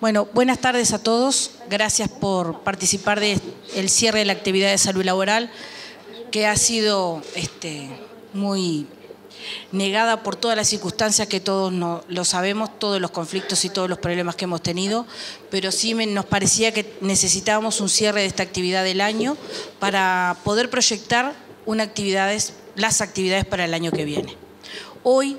Bueno, buenas tardes a todos. Gracias por participar del cierre de la actividad de salud laboral, que ha sido muy negada por todas las circunstancias que todos lo sabemos, todos los conflictos y todos los problemas que hemos tenido, pero sí nos parecía que necesitábamos un cierre de esta actividad del año para poder proyectar las actividades para el año que viene. Hoy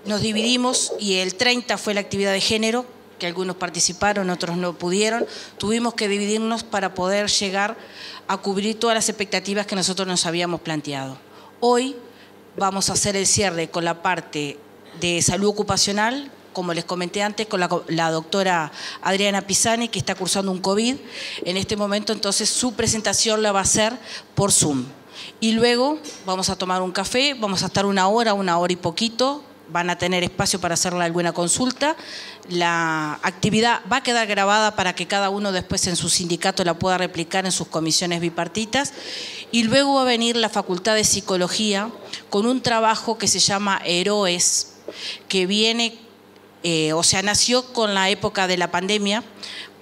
nos dividimos y el 30 fue la actividad de género, que algunos participaron, otros no pudieron. Tuvimos que dividirnos para poder llegar a cubrir todas las expectativas que nosotros nos habíamos planteado. Hoy vamos a hacer el cierre con la parte de salud ocupacional, como les comenté antes, con la doctora Adriana Pisani, que está cursando un COVID. En este momento, entonces, su presentación la va a hacer por Zoom. Y luego vamos a tomar un café, vamos a estar una hora y poquito. Van a tener espacio para hacerle alguna consulta. La actividad va a quedar grabada para que cada uno después en su sindicato la pueda replicar en sus comisiones bipartitas. Y luego va a venir la Facultad de Psicología con un trabajo que se llama Héroes, que viene, nació con la época de la pandemia,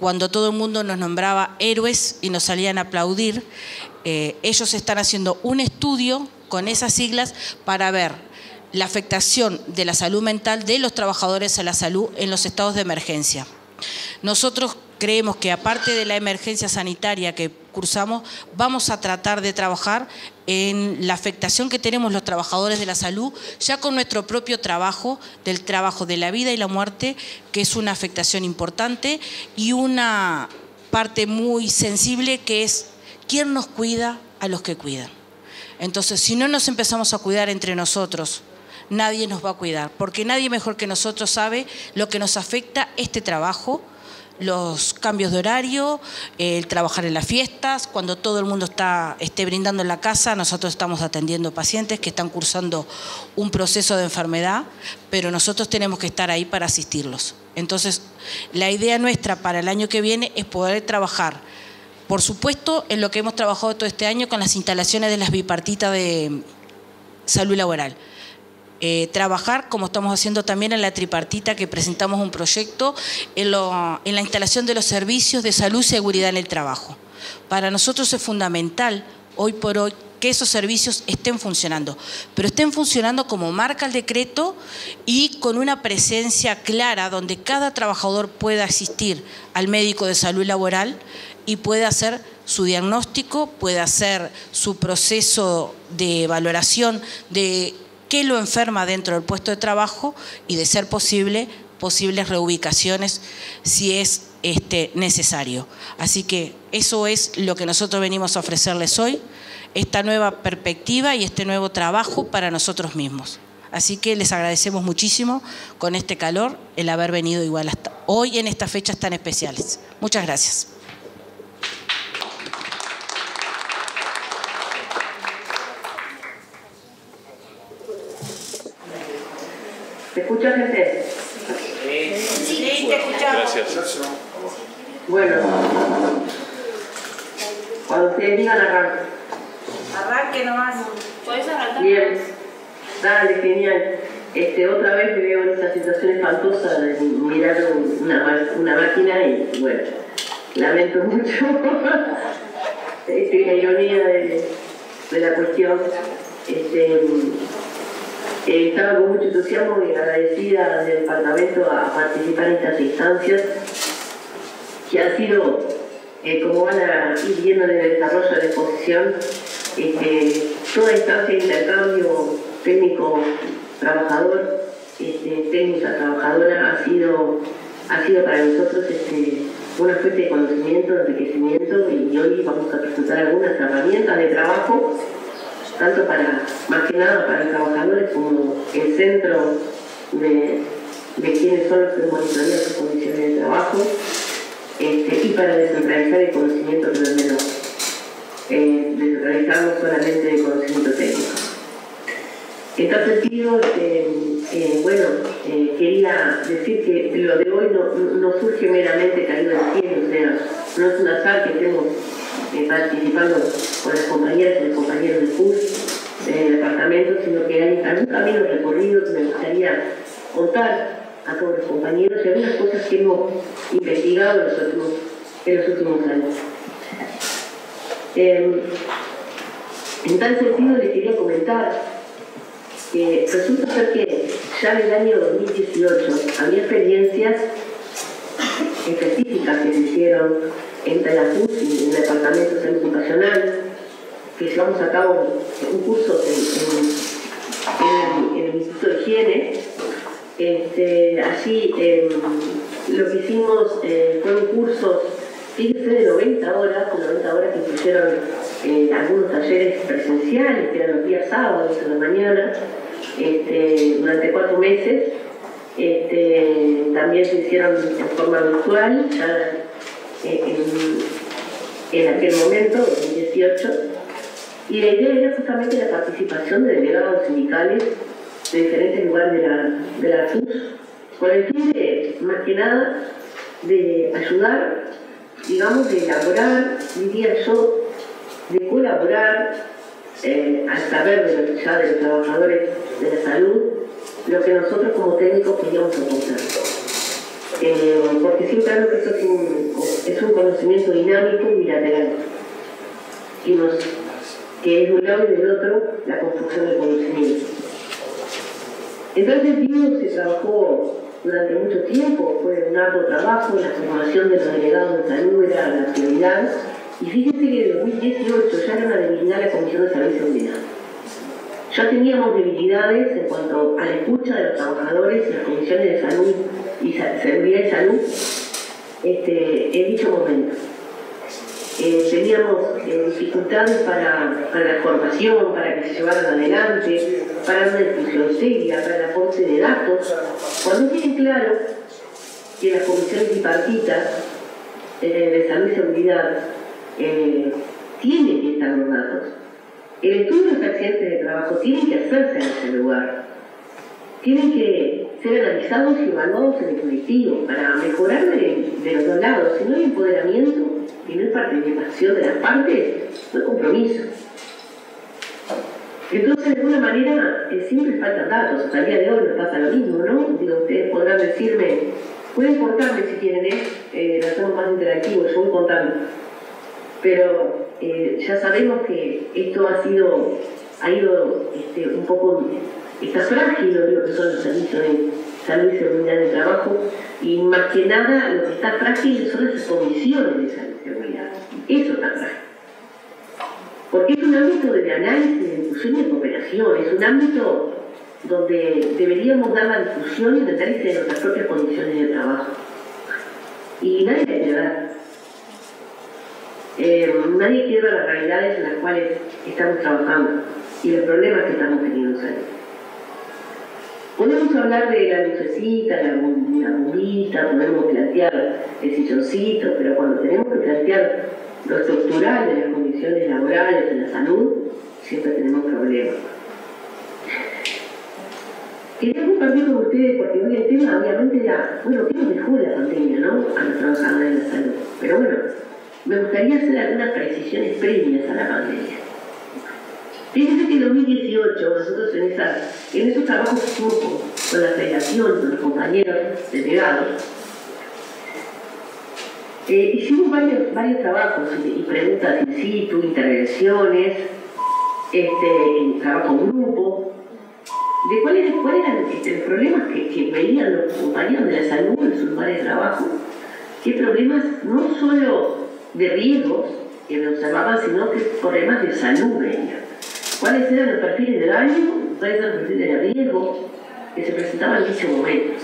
cuando todo el mundo nos nombraba héroes y nos salían a aplaudir. Ellos están haciendo un estudio con esas siglas para ver la afectación de la salud mental de los trabajadores a la salud en los estados de emergencia. Nosotros creemos que aparte de la emergencia sanitaria que cursamos, vamos a tratar de trabajar en la afectación que tenemos los trabajadores de la salud, ya con nuestro propio trabajo, del trabajo de la vida y la muerte, que es una afectación importante, y una parte muy sensible que es quién nos cuida a los que cuidan. Entonces, si no nos empezamos a cuidar entre nosotros, nadie nos va a cuidar, porque nadie mejor que nosotros sabe lo que nos afecta este trabajo, los cambios de horario, el trabajar en las fiestas, cuando todo el mundo esté brindando en la casa. Nosotros estamos atendiendo pacientes que están cursando un proceso de enfermedad, pero nosotros tenemos que estar ahí para asistirlos. Entonces, la idea nuestra para el año que viene es poder trabajar, por supuesto, en lo que hemos trabajado todo este año con las instalaciones de las bipartitas de salud laboral. Trabajar, como estamos haciendo también en la tripartita, que presentamos un proyecto en la instalación de los servicios de salud y seguridad en el trabajo. Para nosotros es fundamental, hoy por hoy, que esos servicios estén funcionando, pero estén funcionando como marca el decreto y con una presencia clara donde cada trabajador pueda asistir al médico de salud laboral y pueda hacer su diagnóstico, pueda hacer su proceso de valoración de qué lo enferma dentro del puesto de trabajo y, de ser posibles reubicaciones si es necesario. Así que eso es lo que nosotros venimos a ofrecerles hoy, esta nueva perspectiva y este nuevo trabajo para nosotros mismos. Así que les agradecemos muchísimo con este calor el haber venido igual hasta hoy en estas fechas tan especiales. Muchas gracias. ¿Te escuchas, gente? Sí, te escuchamos. Gracias. Bueno, cuando ustedes digan, arranque. Arranque nomás. ¿Puedes arrancar? Bien, dale, genial. Otra vez me veo en esta situación espantosa de mirar una máquina y, bueno, lamento mucho la ironía de la cuestión. Estaba con mucho entusiasmo y agradecida del departamento a participar en estas instancias que han sido, como van a ir viendo en el desarrollo de la exposición, toda instancia de intercambio técnico-trabajador, técnica-trabajadora ha sido para nosotros una fuente de conocimiento, de enriquecimiento, y hoy vamos a presentar algunas herramientas de trabajo, tanto más que nada para los trabajadores como el centro de quienes son los que monitorean sus condiciones de trabajo, y para descentralizar el conocimiento que es menor, descentralizarlo solamente de conocimiento técnico. En tal sentido, quería decir que lo de hoy no surge meramente caído del cielo, o sea, no es un azar que estemos participando con las compañeras y los compañeros del CUS, del departamento, sino que hay algún camino recorrido que me gustaría contar a todos los compañeros y algunas cosas que hemos investigado en los últimos años. En tal sentido les quería comentar que resulta ser que ya en el año 2018 había experiencias específicas que se hicieron entre la FUS y el Departamento de Salud Ocupacional, que llevamos a cabo un curso en el Instituto de Higiene. Allí lo que hicimos fueron cursos, fíjense, de 90 horas que incluyeron algunos talleres presenciales, que eran los días sábados en la mañana, durante 4 meses. También se hicieron en forma virtual, ya en aquel momento, 2018, y la idea era justamente la participación de delegados sindicales de diferentes lugares de la FUS, con el fin de, más que nada, de ayudar, digamos, de elaborar, diría yo, de colaborar al saber de los trabajadores de la salud, lo que nosotros como técnicos queríamos aportar. Porque sí, claro que esto es un conocimiento dinámico y bilateral, que es de un lado y del otro la construcción del conocimiento. Entonces, digo, se trabajó durante mucho tiempo, fue un arduo trabajo, la formación de los delegados de salud era la prioridad, y fíjense que en 2018 ya era una debilidad la Comisión de Salud y Seguridad. Ya teníamos debilidades en cuanto a la escucha de los trabajadores en las comisiones de salud y seguridad y salud en dicho momento. Teníamos dificultades para la formación, para que se llevaran adelante, para una discusión seria, para el aporte de datos. Cuando tienen claro que las comisiones tripartitas de salud y seguridad tienen que estar los datos, el estudio de los accidentes de trabajo tiene que hacerse en ese lugar, tienen que ser analizados y evaluados en el colectivo para mejorar de los dos lados. Si no hay empoderamiento y no hay participación de las partes, no hay compromiso. Entonces, de alguna manera, siempre faltan datos. Hasta el día de hoy nos pasa lo mismo, ¿no? Digo, ustedes podrán decirme, pueden contarme si quieren, lo hacemos más interactivo, yo voy contando. Pero ya sabemos que esto ha ido un poco, está frágil lo que son los servicios de salud y seguridad de trabajo, y más que nada lo que está frágil son las comisiones de salud y seguridad. Eso está frágil. Porque es un ámbito de análisis, de discusión y de cooperación, es un ámbito donde deberíamos dar la discusión y el análisis de nuestras propias condiciones de trabajo. Y nadie quiere dar. Nadie quiere ver las realidades en las cuales estamos trabajando y los problemas que estamos teniendo ahí. Podemos hablar de la lucecita, la bombita, podemos plantear el silloncito, pero cuando tenemos que plantear lo estructural de las condiciones laborales, de la salud, siempre tenemos problemas. Quería compartir con ustedes, porque hoy el tema obviamente era, bueno, ¿qué nos dejó la pandemia, no? A los trabajadores de la salud. Pero bueno, me gustaría hacer algunas precisiones previas a la pandemia. Fíjense que en 2018 nosotros en esos trabajos que hicimos con la federación, con los compañeros delegados, hicimos varios trabajos y preguntas in situ, intervenciones, trabajo en grupo, de cuáles eran los problemas que veían los compañeros de la salud en sus lugares de trabajo, qué problemas no solo de riesgos que me observaban, sino que problemas de salud veían. ¿Cuáles eran los perfiles de daño? ¿Cuáles eran los perfiles de riesgo que se presentaban en dicho momento?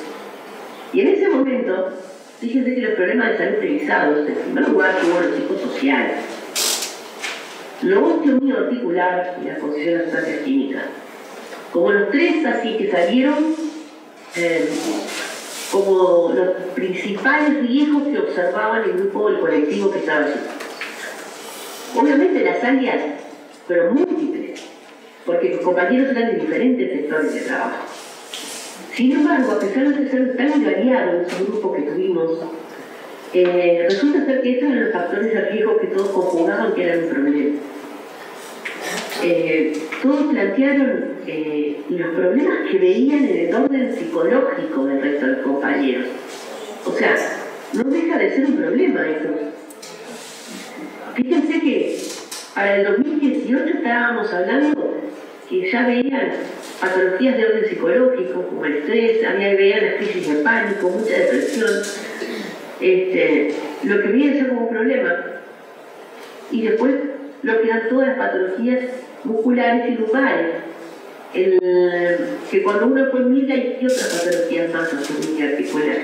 Y en ese momento, fíjense que los problemas de salud revisados, en primer lugar, tuvo los psicosociales, lo osteomioarticular y la exposición a sustancias químicas. Como los tres así que salieron como los principales riesgos que observaban el grupo, el colectivo que estaba allí. Obviamente las áreas fueron múltiples, porque los compañeros eran de diferentes sectores de trabajo. Sin embargo, a pesar de ser tan variados esos grupos que tuvimos, resulta ser que estos eran los factores de riesgo que todos conjugaban que eran un problema. todos plantearon los problemas que veían en el orden psicológico del resto de los compañeros. O sea, no deja de ser un problema eso. Fíjense que para el 2018 estábamos hablando que ya veían patologías de orden psicológico, como el estrés, veían las crisis de pánico, mucha depresión, lo que veían ya como un problema. Y después lo que eran todas las patologías musculares y lumbares, que cuando uno fue mira hay otras patologías más articulares.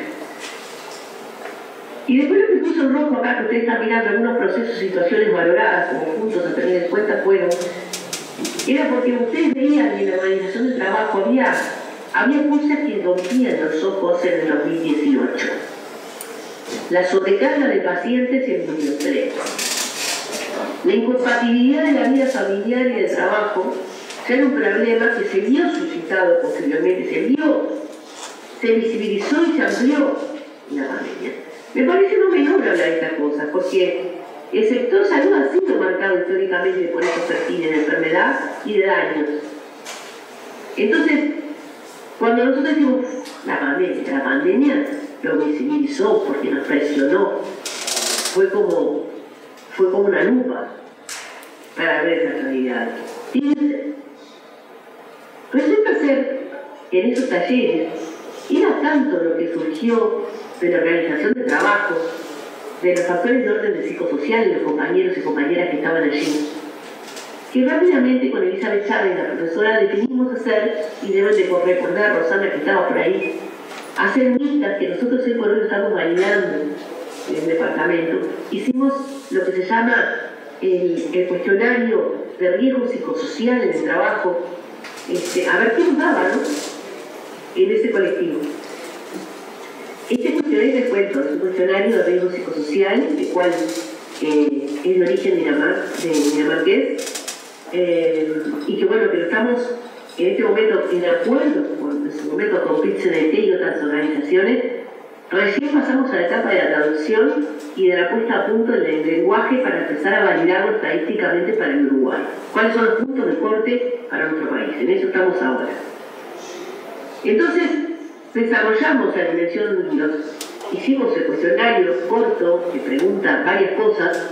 Y después lo que puso en rojo acá, que ustedes están mirando algunos procesos, situaciones valoradas como puntos a tener en cuenta, era porque ustedes veían en la organización del trabajo había cosas que rompían los ojos en el 2018. La sobrecarga de pacientes en el estrés, la incompatibilidad de la vida familiar y de trabajo, era un problema que se vio suscitado posteriormente, se visibilizó y se amplió en la pandemia. Me parece no menor hablar de estas cosas, porque el sector salud ha sido marcado históricamente por esos perfiles de enfermedad y de daños. Entonces, cuando nosotros decimos la pandemia lo visibilizó porque nos presionó, fue como una lupa para ver esa realidad. Fíjense, resulta ser que en esos talleres era tanto lo que surgió de la organización de trabajo, de los factores de orden psicosocial de los compañeros y compañeras que estaban allí, que rápidamente con Elizabeth Chávez, la profesora, definimos hacer, y deben de recordar a Rosana que estaba por ahí, hacer listas que nosotros hoy por hoy estamos validando en el departamento. Hicimos lo que se llama el cuestionario de riesgo psicosocial en el trabajo, a ver qué nos daba, ¿no?, en ese colectivo. Este cuestionario, les cuento, es un cuestionario de riesgo psicosocial, el cual es de origen dinamarqués, y que bueno, que lo estamos en este momento en acuerdo en su momento con PIT-CNT y otras organizaciones. Recién pasamos a la etapa de la traducción y de la puesta a punto del lenguaje para empezar a validarlo estadísticamente para el Uruguay. ¿Cuáles son los puntos de corte para nuestro país? En eso estamos ahora. Entonces, desarrollamos la dimensión, hicimos el cuestionario corto que pregunta varias cosas,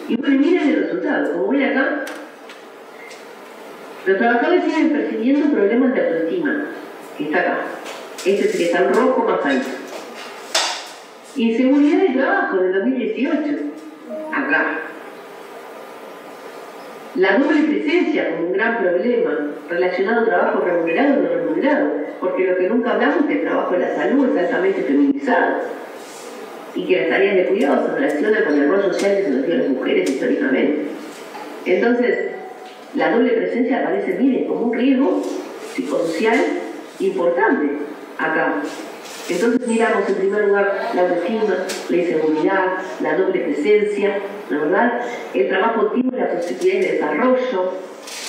y bueno, miren el resultado. Como ven acá, los trabajadores siguen percibiendo problemas de autoestima, que está acá. Este es el que está en rojo más alto. Inseguridad de trabajo del 2018, acá. La doble presencia como un gran problema relacionado a trabajo remunerado y no remunerado, porque lo que nunca hablamos es que el trabajo de la salud es altamente feminizado y que las tareas de cuidado se relacionan con el rol social que se nos dio a las mujeres históricamente. Entonces, la doble presencia aparece, miren, como un riesgo psicosocial importante acá. Entonces miramos en primer lugar la autoestima, la inseguridad, la doble presencia, ¿no, verdad?, el trabajo activo y la posibilidad de desarrollo,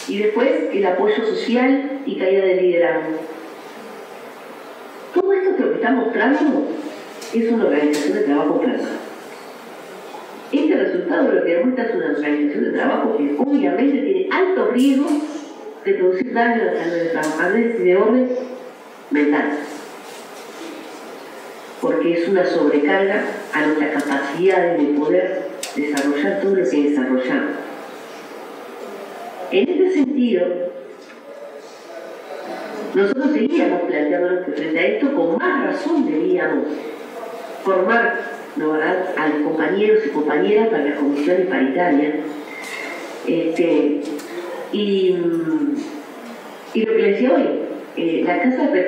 y después el apoyo social y caída del liderazgo. Todo esto que está mostrando es una organización de trabajo plana. Este resultado lo que demuestra es una organización de trabajo que obviamente tiene alto riesgo de producir daño a la salud de los trabajadores y de orden mental, porque es una sobrecarga a nuestra capacidad de poder desarrollar todo lo que desarrollamos. En este sentido, nosotros seguíamos planteándonos que frente a esto, con más razón debíamos formar, ¿no, verdad?, a los compañeros y compañeras para las comisiones paritarias. Y lo que les decía hoy, la tasa de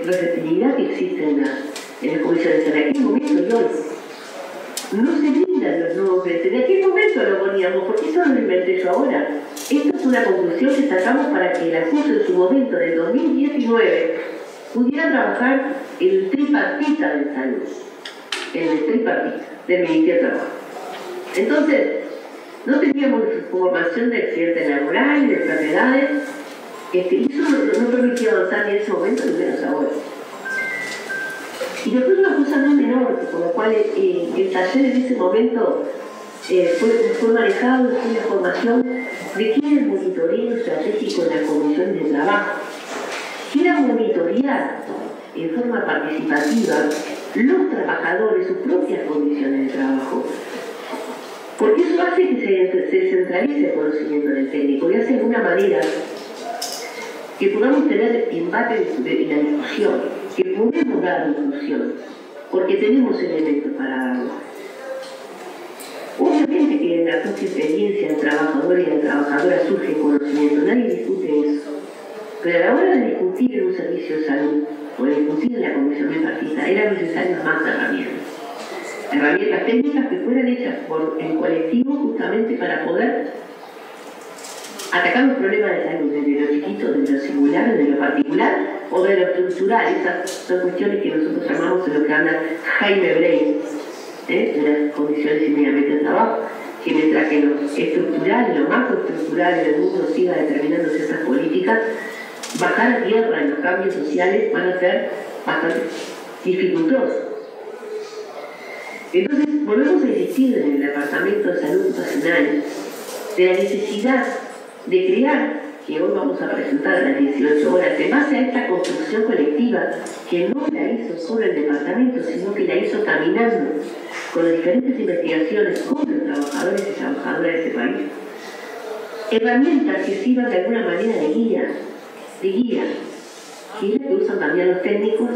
receptividad que existe en las comisiones en aquel momento y hoy no se brindan los nuevos frentes. En aquel momento lo poníamos, porque esto no lo inventé yo ahora. Esta es una conclusión que sacamos para que la CUS en su momento, del 2019, pudiera trabajar en el tripartita de salud, en el tripartita del Ministerio de Trabajo. Entonces, no teníamos formación de accidentes laborales, de enfermedades, y eso no permitía avanzar ni en ese momento ni menos ahora. Y después una cosa no menor, con lo cual el taller en ese momento fue manejado, fue la formación de quién es el monitoreo estratégico en las comisiones de trabajo. Quiera monitorear en forma participativa los trabajadores, sus propias condiciones de trabajo. Porque eso hace que se centralice el conocimiento del técnico y hace de alguna manera que podamos tener embate en la discusión, que podemos dar discusión, porque tenemos elementos para darlo. Obviamente que en la propia experiencia del trabajador y de la trabajadora surge conocimiento, nadie discute eso. Pero a la hora de discutir en un servicio de salud o de discutir en la comisión bipartita eran necesarias más herramientas. Herramientas técnicas que fueran hechas por el colectivo justamente para poder atacar los problemas de salud desde lo chiquito, desde lo singular, desde lo particular o de lo estructural. Esas son cuestiones que nosotros llamamos en lo que habla Jaime Brein, de las condiciones inmediatamente de trabajo, que mientras que lo estructural y lo macroestructural en el mundo siga determinando ciertas políticas, bajar a tierra en los cambios sociales van a ser bastante dificultosos. Entonces, volvemos a insistir en el Departamento de Salud Ocupacional de la necesidad de crear, que hoy vamos a presentar a las 18 horas, en base a esta construcción colectiva que no la hizo solo el departamento, sino que la hizo caminando con las diferentes investigaciones con los trabajadores y trabajadoras de este país. Herramientas que sirvan de alguna manera de guía, que es la que usan también los técnicos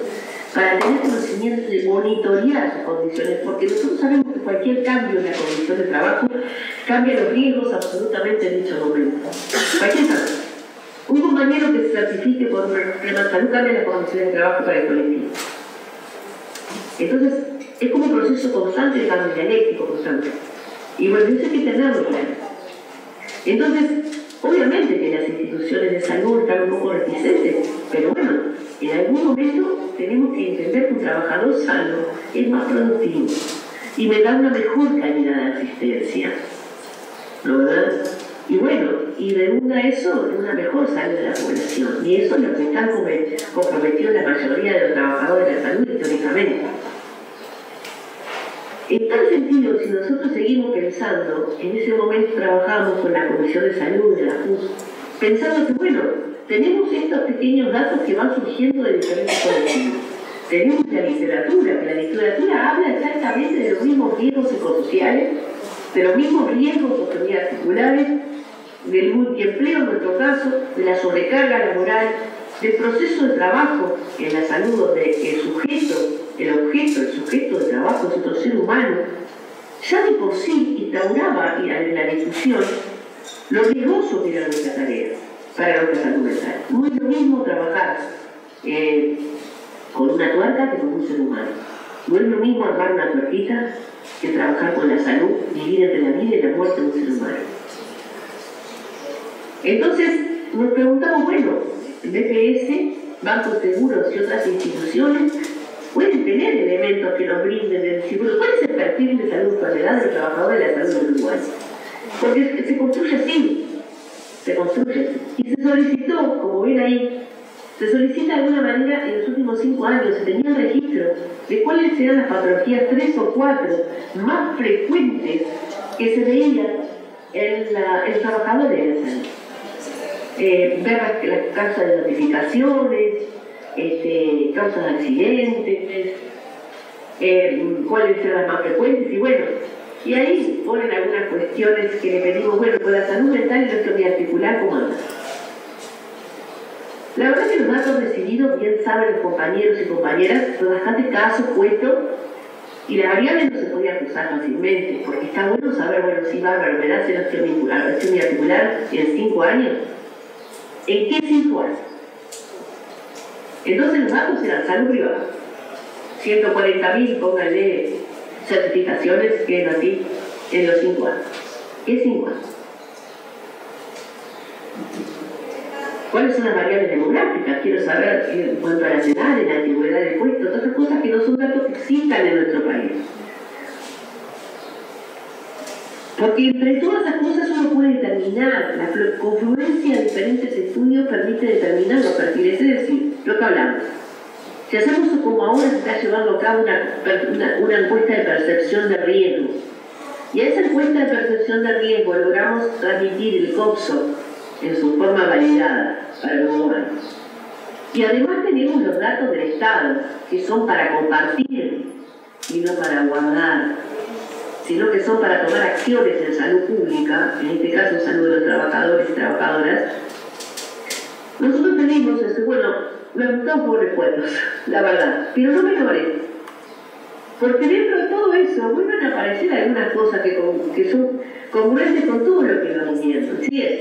para tener conocimiento de monitorear sus condiciones, porque nosotros sabemos que cualquier cambio en la condición de trabajo cambia los riesgos absolutamente en dicho momento. Cualquier cambio. Un compañero que se certifique por una salud cambia las condiciones de trabajo para el colectivo. Entonces, es como un proceso constante de cambio dialéctico constante. Y bueno, eso hay que tenerlo claro. Entonces, obviamente que las instituciones de salud están un poco reticentes, pero bueno, en algún momento tenemos que entender que un trabajador sano es más productivo y me da una mejor calidad de asistencia, ¿no verdad? Y bueno, y redunda eso en una mejor salud de la población, y eso es lo que están comprometidos la mayoría de los trabajadores de la salud históricamente. En tal sentido, si nosotros seguimos pensando, en ese momento trabajábamos con la Comisión de Salud de la JUS, pensando que, bueno, tenemos estos pequeños datos que van surgiendo de diferentes colectivos. Tenemos la literatura, que la literatura habla exactamente de los mismos riesgos psicosociales, de los mismos riesgos oportunidades del multiempleo en nuestro caso, de la sobrecarga laboral, del proceso de trabajo en la salud, donde el sujeto de trabajo es otro ser humano, ya de por sí instauraba en la discusión lo riesgoso que era nuestra tarea para nuestra salud mental. No es lo mismo trabajar con una tuerca que con un ser humano. No es lo mismo armar una tuerquita que trabajar con la salud, vivir entre la vida y la muerte de un ser humano. Entonces, nos preguntamos, bueno, BPS, bancos seguros y otras instituciones pueden tener elementos que nos brinden el seguro. ¿Cuál es el perfil de salud enfermedad del trabajador de la salud del Uruguay? Porque se construye así, y se solicitó, como ven ahí, se solicita de alguna manera en los últimos 5 años, se tenía registro de cuáles eran las patologías 3 o 4 más frecuentes que se veían en los trabajadores de la salud. Ver las causas de notificaciones, causas de accidentes, cuáles eran las más frecuentes, y bueno, y ahí ponen algunas cuestiones que le pedimos, bueno, con la salud mental y la osteomiarticular, ¿cómo anda? La verdad que los datos recibidos, bien saben los compañeros y compañeras, son bastante escasos, puestos, y la variable no se puede acusar fácilmente, porque está bueno saber, bueno, si bárbaro, me da osteomiarticular en 5 años. ¿En qué 5 años? Entonces los datos eran salud privada. 140.000, pónganle certificaciones, que es así, en los 5 años. ¿Qué 5 años? ¿Cuáles son las variables demográficas? Quiero saber en cuanto a las edades, la antigüedad del puesto, todas esas cosas que no son datos que existan en nuestro país. Porque entre todas esas cosas uno puede determinar, la confluencia de diferentes estudios permite determinar los perfiles, es decir, lo que hablamos. Si hacemos como ahora se está llevando a cabo una encuesta de percepción de riesgo, Y a esa encuesta de percepción de riesgo logramos transmitir el COPSO en su forma validada para Uruguay. Y además tenemos los datos del Estado, que son para compartir y no para guardar, sino que son para tomar acciones en salud pública, en este caso en salud de los trabajadores y trabajadoras. Nosotros tenemos, bueno, me gustan por recuerdos, la verdad, pero no menores, porque dentro de todo eso vuelven a aparecer algunas cosas que son congruentes con todo lo que vamos viendo. ¿Sí es?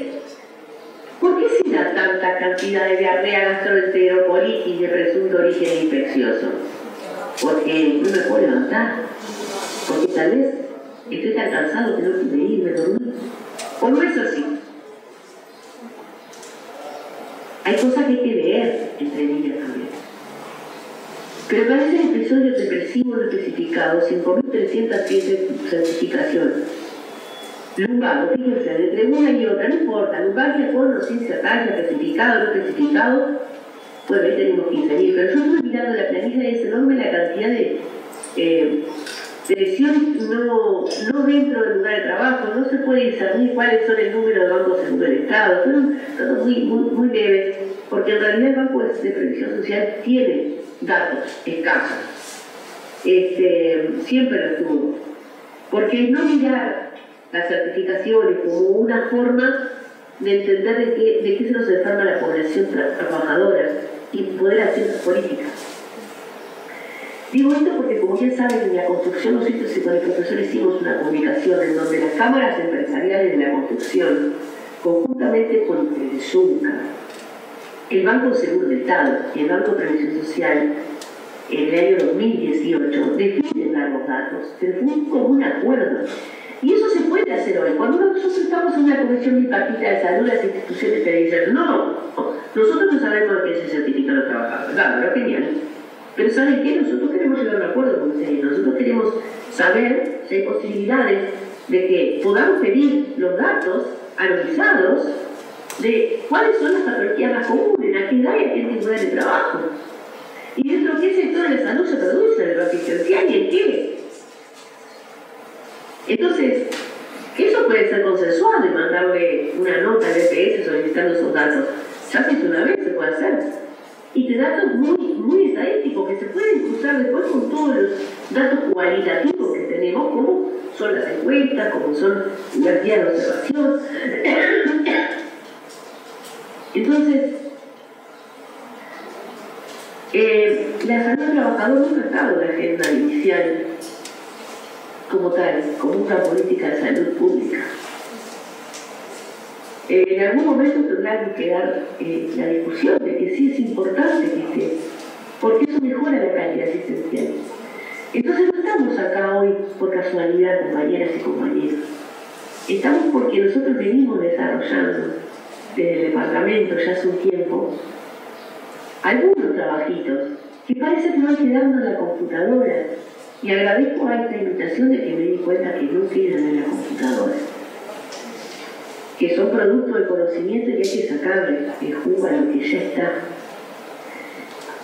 ¿Por qué se da tanta cantidad de diarrea, gastroenterocolitis de presunto origen infeccioso? Porque no me puedo levantar, porque tal vez estoy tan cansado que no pude irme a dormir. ¿O no es así? Hay cosas que hay que leer entre líneas también. Pero parecen episodios depresivos no especificados, 5.307 certificaciones. Lumbago, fíjense, entre una y otra, no importa, lumbalgia con o sin talla, especificado, no especificado, bueno, ahí tenemos 15.000, pero yo estoy mirando la planilla y es enorme la cantidad de lesiones no dentro del lugar de trabajo, no se puede discernir cuáles son el número de bancos seguros del Estado, son todos muy leves, porque en realidad el Banco de Previsión Social tiene datos escasos, siempre los tuvo, porque no mirar las certificaciones como una forma de entender de qué se nos enferma la población trabajadora y poder hacer políticas. Digo esto porque, como bien saben, en la construcción nosotros con el profesor hicimos una comunicación en donde las cámaras empresariales de la construcción, conjuntamente con el SUNCA, el Banco de Seguro del Estado y el Banco de Previsión Social, en el año 2018, definen dar los datos, pero fue un común acuerdo. Y eso se puede hacer hoy. Cuando nosotros estamos en una comisión bipartita de salud, las instituciones te dicen, no, nosotros no sabemos qué se certifican los trabajadores. Claro, genial. Pero ¿saben qué? Nosotros queremos llegar a un acuerdo con ustedes. Nosotros queremos saber si hay posibilidades de que podamos pedir los datos analizados de cuáles son las patologías más comunes, a qué edad y a qué tipo de trabajo. Y dentro de qué sector de la salud se produce, en lo asistencial y en qué. Entonces, eso puede ser consensuado y mandarle una nota al EPS solicitando esos datos. Ya se hizo una vez, se puede hacer. Y de datos muy estadísticos que se pueden cruzar después con todos los datos cualitativos que tenemos, como son las encuestas, como son las guías de observación. Entonces, la salud del trabajador nunca ha estado en la agenda inicial como tal, como una política de salud pública. En algún momento tendrá que dar la discusión de que sí es importante que esté, porque eso mejora la calidad asistencial. Entonces no estamos acá hoy por casualidad, compañeras y compañeros. Estamos porque nosotros venimos desarrollando desde el departamento ya hace un tiempo algunos trabajitos que parece que van quedando en la computadora. Y agradezco a esta invitación de que me di cuenta que no quedan en la computadora, que son producto del conocimiento y que hay que sacarle el jugo a lo que ya está.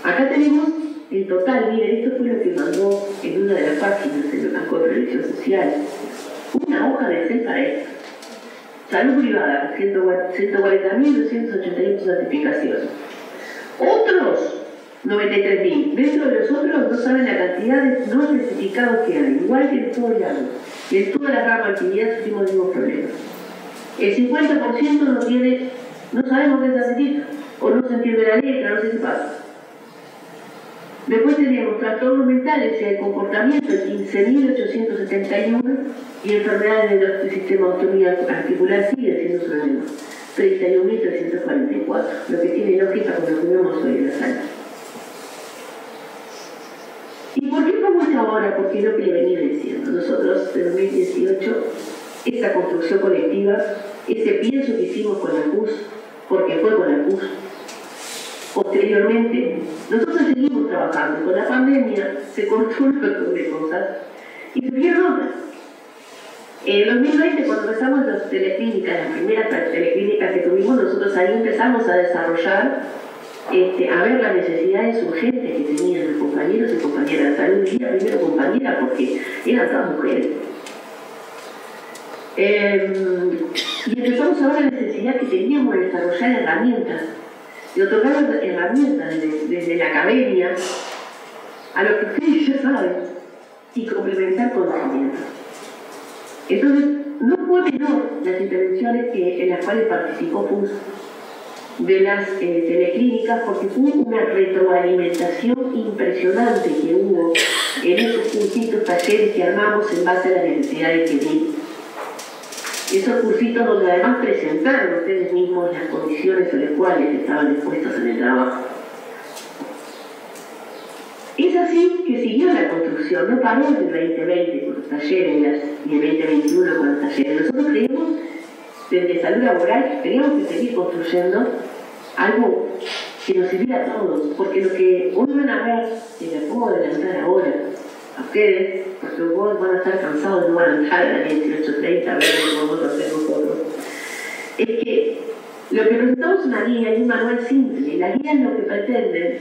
Acá tenemos el total, miren, esto fue lo que mandó en una de las páginas del Banco de Previsión Social. Una hoja de Excel para esto. Salud privada, 140.281 certificaciones. Otros 93.000. Dentro de los otros no saben la cantidad de no certificados que hay, igual que en todo el año. Y en toda la rama de actividad sufrimos los mismos problemas. El 50% no sabemos qué se certifica, o no se entiende la letra, no sé qué pasa. Después tenemos trastornos mentales y el comportamiento, 15.871, y enfermedades del sistema articular siguen siendo su problema, 31.344, lo que tiene lógica con lo que vemos hoy en la sala. ¿Y por qué pongo esto ahora? Porque es lo que le venía diciendo. Nosotros, en 2018, esa construcción colectiva, ese pienso que hicimos con la CUS, porque fue con la CUS, posteriormente, nosotros seguimos trabajando. Con la pandemia se cortó un montón de cosas y surgieron otras. En 2020, cuando empezamos las teleclínicas, las primeras teleclínicas que tuvimos, nosotros ahí empezamos a desarrollar, a ver las necesidades urgentes que tenían los compañeros y compañeras de salud. Y primero compañera porque eran todas mujeres. Y empezamos a ver la necesidad que teníamos de desarrollar herramientas, de otorgar herramientas desde la academia a lo que ustedes ya saben y complementar conocimientos. Entonces, no fue menor las intervenciones en las cuales participó FUS de las teleclínicas, porque fue una retroalimentación impresionante que hubo en esos cursitos, talleres que armamos en base a las necesidades que vimos. Esos cursitos donde además presentaron ustedes mismos las condiciones a las cuales estaban expuestos en el trabajo. Es así que siguió la construcción, no paró en el 2020 con los talleres y el 2021 con los talleres. Nosotros creemos, desde salud laboral, teníamos que seguir construyendo algo que nos sirviera a todos, porque lo que hoy van a ver, y les puedo adelantar ahora a ustedes, porque vos van a estar cansados, no van a entrar a las 18:30 a ver lo que vamos a hacer nosotros, es que lo que presentamos es una guía y un manual simple. La guía es lo que pretenden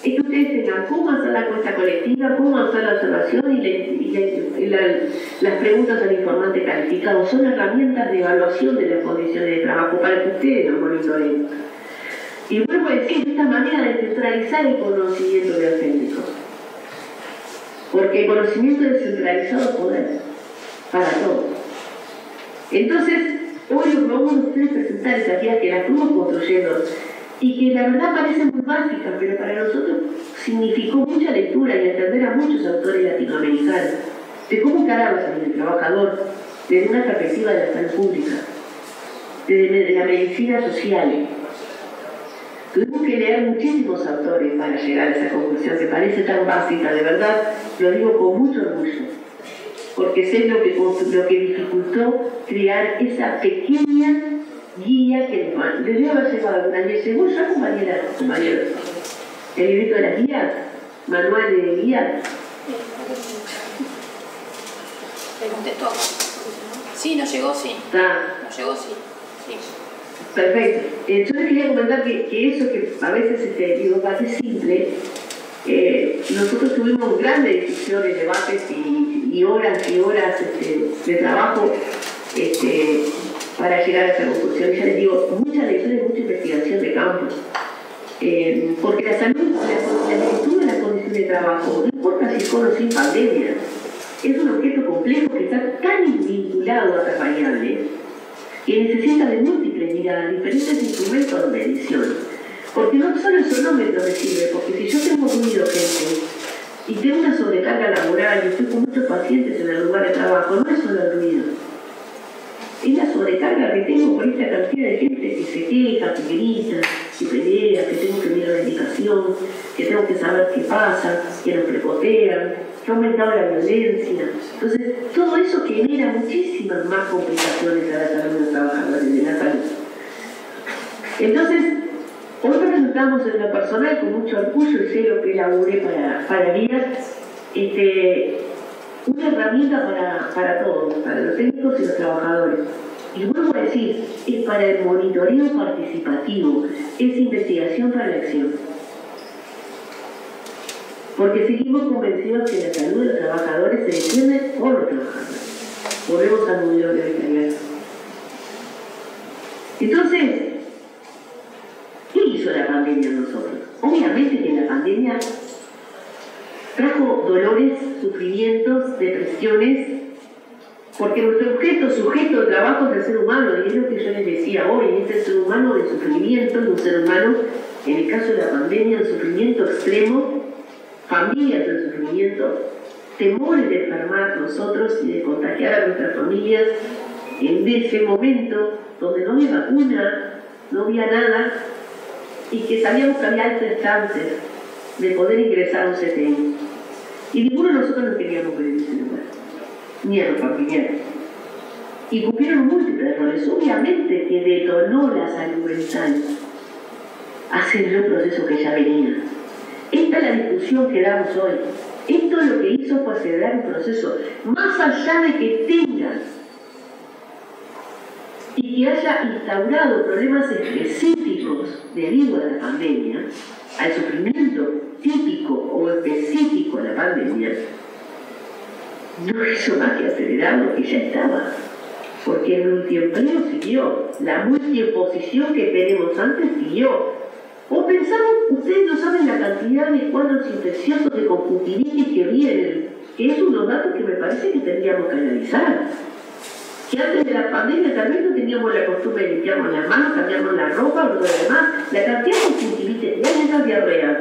es que ustedes tengan cómo hacer la encuesta colectiva, cómo hacer la observación y las preguntas al informante calificado. Son herramientas de evaluación de las condiciones de trabajo para que ustedes lo monitoreen. Y vuelvo a decir, esta manera de centralizar el conocimiento de los técnicos. Porque el conocimiento descentralizado es poder para todos. Entonces, hoy lo que vamos a ustedes presentar esas guías que las fuimos construyendo y que la verdad parecen muy básicas, pero para nosotros significó mucha lectura y entender a muchos autores latinoamericanos de cómo encararlos a el trabajador desde una perspectiva de la salud pública, desde la medicina social. Tuvimos que leer muchísimos autores para llegar a esa conclusión que parece tan básica, de verdad, lo digo con mucho orgullo, porque sé lo que dificultó crear esa pequeña guía que debe haber llegado alguna vez. Llegó ya, compañeros, el librito de las guías, manual de guías. Le contestó. Sí, nos llegó, sí. Nos llegó, sí. Perfecto. Yo les quería comentar que eso que a veces digo, parece simple, nosotros tuvimos grandes discusiones, debates y horas y horas de trabajo para llegar a esa conclusión. Ya les digo, mucha lección y mucha investigación de campo. Porque la salud, la virtud de la condición de trabajo, no importa si es con o sin pandemia, es un objeto complejo que está tan vinculado a otras variables que necesita de múltiples miradas, diferentes instrumentos de medición. Porque no solo el sonómetro me sirve, porque si yo tengo ruido, gente, y tengo una sobrecarga laboral y estoy con muchos pacientes en el lugar de trabajo, no es solo el ruido. Es la sobrecarga que tengo por esta cantidad de gente que se queja, que grita, que pelea, que tengo que mirar la indicación, que tengo que saber qué pasa, que nos prepotean, que ha aumentado la violencia. Entonces, todo eso genera muchísimas más complicaciones a la salud de los trabajadores de la salud. Entonces, hoy presentamos en lo personal con mucho orgullo y sé lo que elaboré para guiar una herramienta para todos, para los técnicos y los trabajadores. Y vuelvo a decir, es para el monitoreo participativo, es investigación para la acción. Porque seguimos convencidos que la salud de los trabajadores se defiende por los trabajadores. Volvemos al modelo de calidad. Entonces, ¿qué hizo la pandemia a nosotros? Obviamente que la pandemia trajo dolores, sufrimientos, depresiones, porque nuestro sujeto de trabajo es el ser humano, y es lo que yo les decía hoy, es el ser humano de sufrimiento, es un ser humano, en el caso de la pandemia, de sufrimiento extremo, familias de sufrimiento, temores de enfermar nosotros y de contagiar a nuestras familias en ese momento donde no había vacuna, no había nada, y que sabíamos que había altas chances de poder ingresar a un CTI. Y ninguno de nosotros no queríamos ver ese lugar, ni a los familiares. Y cumplieron múltiples roles. Obviamente que detonó la salud mental, aceleró un proceso que ya venía. Esta es la discusión que damos hoy. Esto lo que hizo fue acelerar un proceso, más allá de que tengas y que haya instaurado problemas específicos debido a la pandemia, al sufrimiento típico o específico de la pandemia, no hizo más que acelerar lo que ya estaba. porque el multiempleo siguió, la multiexposición que tenemos antes siguió. O pensamos, ustedes no saben la cantidad de cuadros infecciosos de conjuntivitis que vienen, que es unos datos que me parece que tendríamos que analizar. Que antes de la pandemia también no teníamos la costumbre de limpiarnos las manos, cambiarnos la ropa, lo demás. La cantidad de conjuntivitis que hay en esas diarreas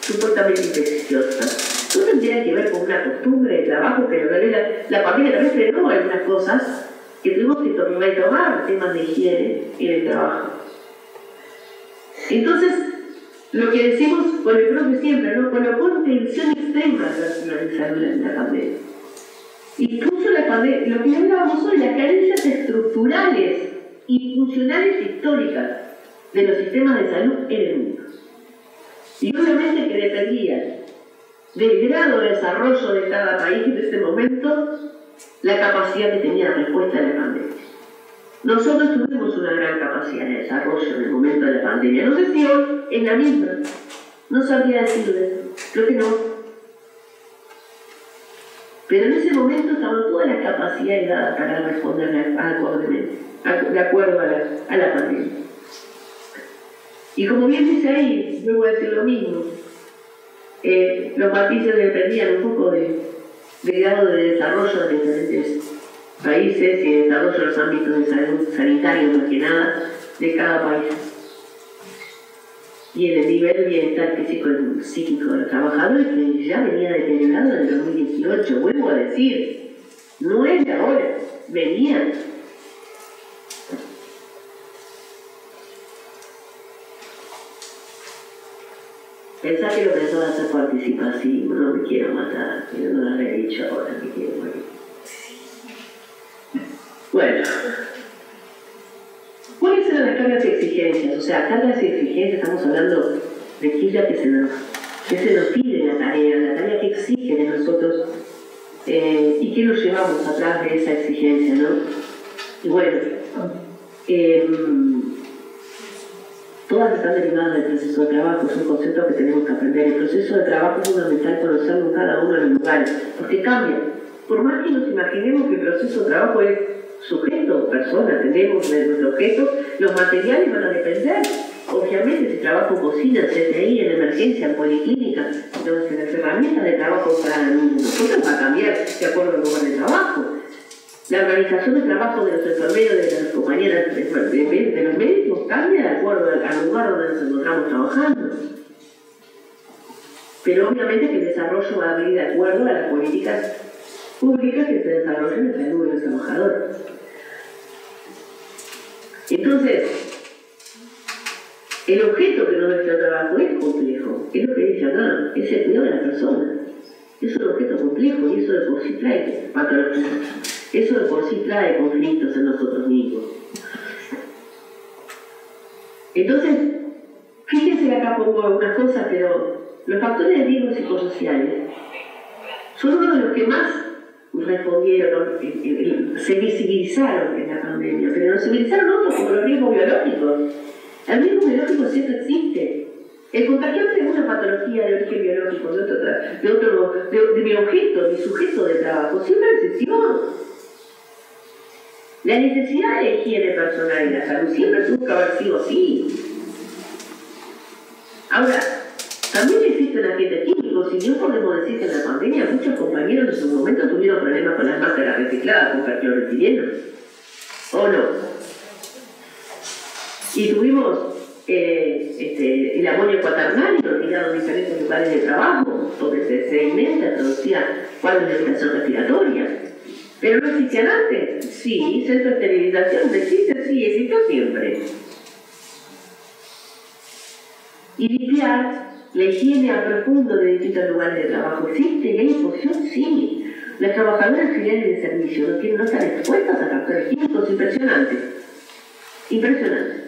supuestamente infecciosas no tendría que ver con una costumbre de trabajo que la pandemia también frenó algunas cosas que tuvimos que retomar temas de higiene en el trabajo. Entonces, lo que decimos con el profe siempre, ¿no? Colocó en tensión extrema la pandemia. Incluso la pandemia, lo que hablábamos hoy, las carencias estructurales y funcionales históricas de los sistemas de salud en el mundo. Y obviamente que dependía del grado de desarrollo de cada país en ese momento, la capacidad que tenía de respuesta a la pandemia. Nosotros tuvimos una gran capacidad de desarrollo en el momento de la pandemia. No sé si hoy es la misma, no sabría decirle, creo que no. Pero en ese momento estaban todas las capacidades dadas para responder de acuerdo a la pandemia. Y como bien dice ahí, vuelvo a decir lo mismo, los matices dependían un poco del grado de desarrollo de diferentes países y el desarrollo de los ámbitos de salud sanitarios, más que nada, de cada país. Y en el nivel de bienestar físico y psíquico del trabajador, que ya venía deteriorado en el 2018, vuelvo a decir, no es de ahora, venía. Pensá que lo pensaba hacer participación, no me quiero matar, pero no lo había dicho ahora, me quiero morir. Bueno, ¿cuáles eran las cargas y exigencias? O sea, cargas y exigencias, estamos hablando de qué es la que se nos pide la tarea que exige de nosotros y qué nos llevamos atrás de esa exigencia, ¿no? Y bueno, todas están derivadas del proceso de trabajo, es un concepto que tenemos que aprender. El proceso de trabajo es fundamental conocerlo cada uno en el lugar, porque cambia. Por más que nos imaginemos que el proceso de trabajo es sujeto, persona, tenemos nuestro objeto, los materiales van a depender. Obviamente, si trabajo en cocina, en CTI, en emergencia, en policlínica, entonces las herramientas de trabajo para nosotros va a cambiar de acuerdo al lugar de trabajo. La organización de trabajo de los enfermeros, de las compañeras, de los médicos, cambia de acuerdo al lugar donde nos encontramos trabajando. Pero obviamente que el desarrollo va a venir de acuerdo a las políticas públicas que se desarrollan en salud de los trabajadores. Entonces, el objeto que nos da nuestro trabajo es complejo, es lo que dice acá, es el cuidado de la persona. Es un objeto complejo y eso de por sí trae patologías. Eso de por sí trae conflictos en nosotros mismos. Entonces, fíjense acá pongo algunas cosas, pero los factores de riesgo psicosociales son uno de los que más respondieron, se visibilizaron en la pandemia, pero no se visibilizaron otros como los riesgos biológicos. El riesgo biológico siempre existe. El contagiarse de una patología de origen biológico, de mi objeto, mi sujeto de trabajo, siempre existió. La necesidad de higiene personal y la salud siempre tuvo que haber sido así. Ahora, también existen agentes químicos, y no podemos decir que en la pandemia muchos compañeros en su momento tuvieron problemas con las máscaras recicladas con perfluoroetileno. ¿O no? Y tuvimos el amonio cuaternario tirado en diferentes lugares de trabajo, donde se sedimenta, producía cuadros de irritación respiratoria. ¿Pero no existían antes? Sí. ¿Centro de esterilización no existe? Sí, existió siempre. Y limpiar la higiene a profundo de distintos lugares de trabajo existe, y hay exposición, sí. Las trabajadoras auxiliares de servicio no están expuestas a factores químicos impresionantes. Impresionantes.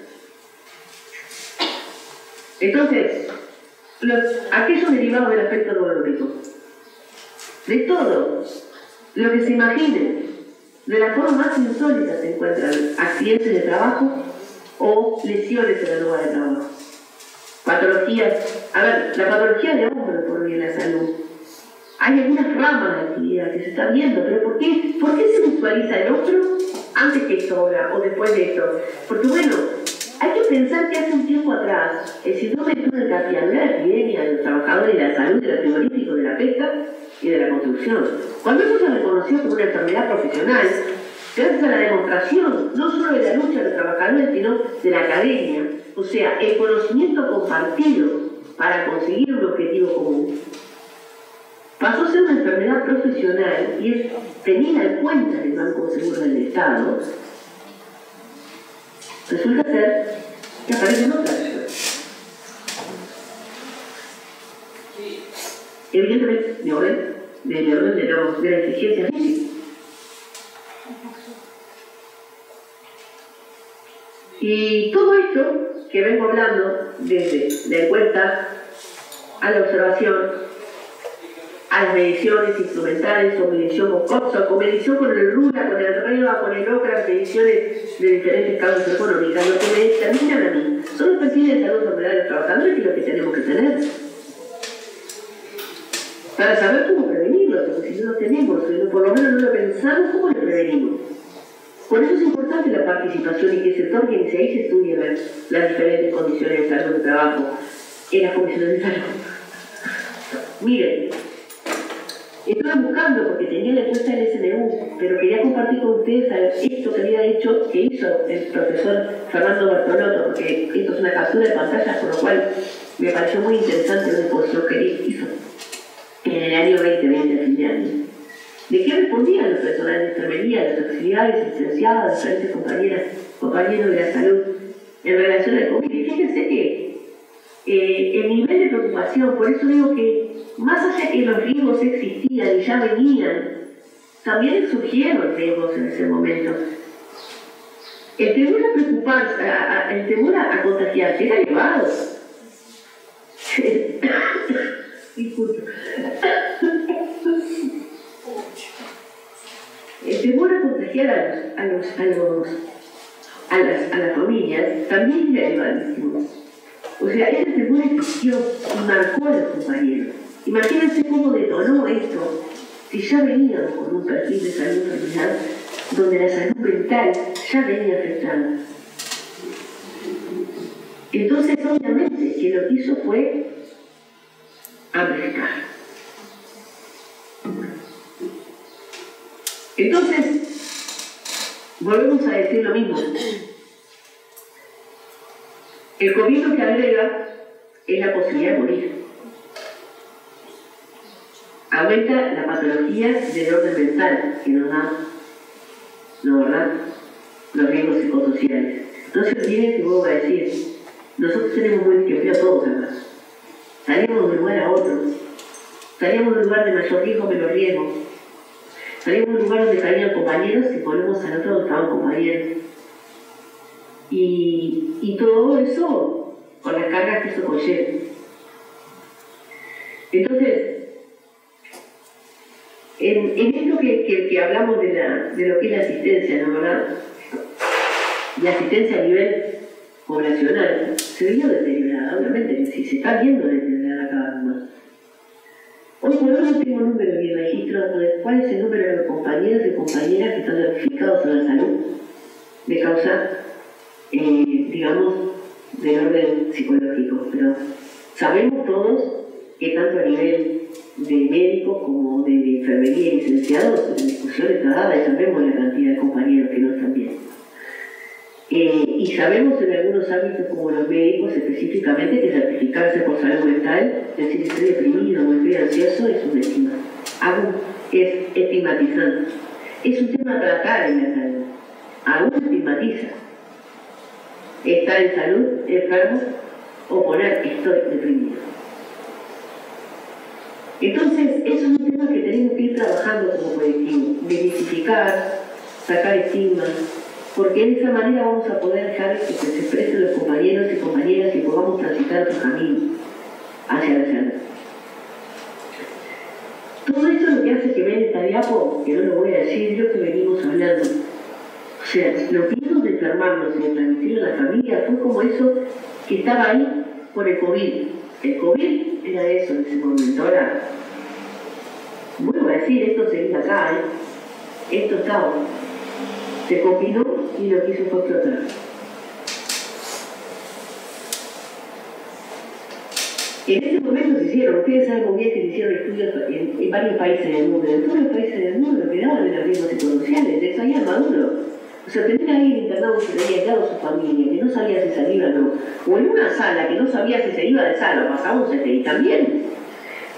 Entonces, aquellos derivados del aspecto neurológico, de todo lo que se imaginen, de la forma más insólita se encuentran accidentes de trabajo o lesiones en el lugar de trabajo. Patologías, la patología de hombro por bien la salud. Hay algunas ramas de actividad que se están viendo, pero ¿por qué se visualiza el hombro antes que esto ahora o después de esto. Porque bueno, hay que pensar que hace un tiempo atrás el síndrome de túnel carpiano era la epidemia de los trabajadores de la salud, de los frigoríficos, de la pesca y de la construcción. Cuando eso se reconoció como una enfermedad profesional, gracias a la demostración, no solo de la lucha de los trabajadores, sino de la academia, o sea, el conocimiento compartido para conseguir un objetivo común, pasó a ser una enfermedad profesional y es tenida en cuenta en el Banco de Seguros del Estado. Resulta ser que aparecen otras personas. Evidentemente, de orden de la exigencia física. Y todo esto que vengo hablando, desde la encuesta a la observación, a las mediciones instrumentales, o medición con COPSA, con medición con el RULA, con el REVA, con el OCRA, mediciones de diferentes causas económicas, lo que me determinan a mí son los perfiles de salud enfermedad de los trabajadores, que es lo que tenemos que tener. Para saber cómo prevenirlo, porque si no lo tenemos, por lo menos no lo pensamos, ¿cómo lo prevenimos? Por eso es importante la participación y que se toquen y se estudien las diferentes condiciones de salud de trabajo en las comisiones de salud. Miren, estuve buscando porque tenía la encuesta del SNU, pero quería compartir con ustedes esto que hizo el profesor Fernando Bertolotto, porque esto es una captura de pantalla, por lo cual me pareció muy interesante la exposición que hizo en el año 2020, a fin de año. ¿De qué respondían los personales de enfermería, los auxiliares, licenciados, diferentes compañeros de la salud en relación al COVID? Y fíjense que el nivel de preocupación, por eso digo que más allá de que los riesgos existían y ya venían, también surgieron riesgos en ese momento. El temor a preocuparse, el temor a contagiarse era elevado. Disculpe. El temor a contagiar a las familias también era elevadísimo. O sea, ese temor existió y marcó a los compañeros. Imagínense cómo detonó esto si ya veníamos con un perfil de salud enfermedad donde la salud mental ya venía afectada. Entonces, obviamente, que lo que hizo fue amplificar. Entonces, volvemos a decir lo mismo. El COVID lo que agrega es la posibilidad de morir. Aumenta la patología del orden mental que nos da, ¿no verdad?, los riesgos psicosociales. No se olviden que vuelvo a decir, nosotros tenemos buen empleo todos además. Salimos de un lugar a otro. Salimos de un lugar de mayor riesgo, menor riesgo. Salimos de un lugar donde caían compañeros y ponemos al otro donde estaban compañeros. Y todo eso con las cargas que eso conlleva. Entonces, en esto que hablamos de lo que es la asistencia, ¿no verdad? La asistencia a nivel poblacional se vio deteriorada, obviamente, si se está viendo deteriorada cada vez más. Hoy por hoy no tengo número ni registro de cuál es el número de los compañeros y compañeras que están notificados en la salud de causa, digamos, del orden psicológico, pero sabemos todos que tanto a nivel de médicos como de enfermería y licenciados, la discusión está dada y sabemos la cantidad de compañeros que no están bien. Y sabemos en algunos ámbitos como los médicos específicamente que certificarse por salud mental, decir estoy deprimido o estoy ansioso, es un estigma. Es estigmatizante. Es un tema a tratar en la salud. Aún estigmatiza. Estar en salud, enfermo, o poner estoy deprimido. Entonces, eso es un tema que tenemos que ir trabajando como colectivo. Desmitificar, sacar estigmas, porque de esa manera vamos a poder dejar que se expresen los compañeros y compañeras y podamos transitar otro camino hacia la salud. Todo esto es lo que hace que vean esta diapo, que no lo voy a decir yo, que venimos hablando. O sea, los miedos de enfermarnos y de transmitirlo a la familia fue como eso que estaba ahí por el COVID. El COVID era eso en ese momento. Ahora, vuelvo a decir, esto seguía acá, esto estaba. Se combinó y lo que hizo fue explotar. En ese momento se hicieron, ustedes saben muy bien que se hicieron estudios en varios países del mundo. En todos los países del mundo lo que daban eran riesgos psicosociales, les salía maduro. O sea, tener a alguien internado que se le había aislado a su familia, que no sabía si salía o no, o en una sala que no sabía si se iba de sala o pasaba un CTI también.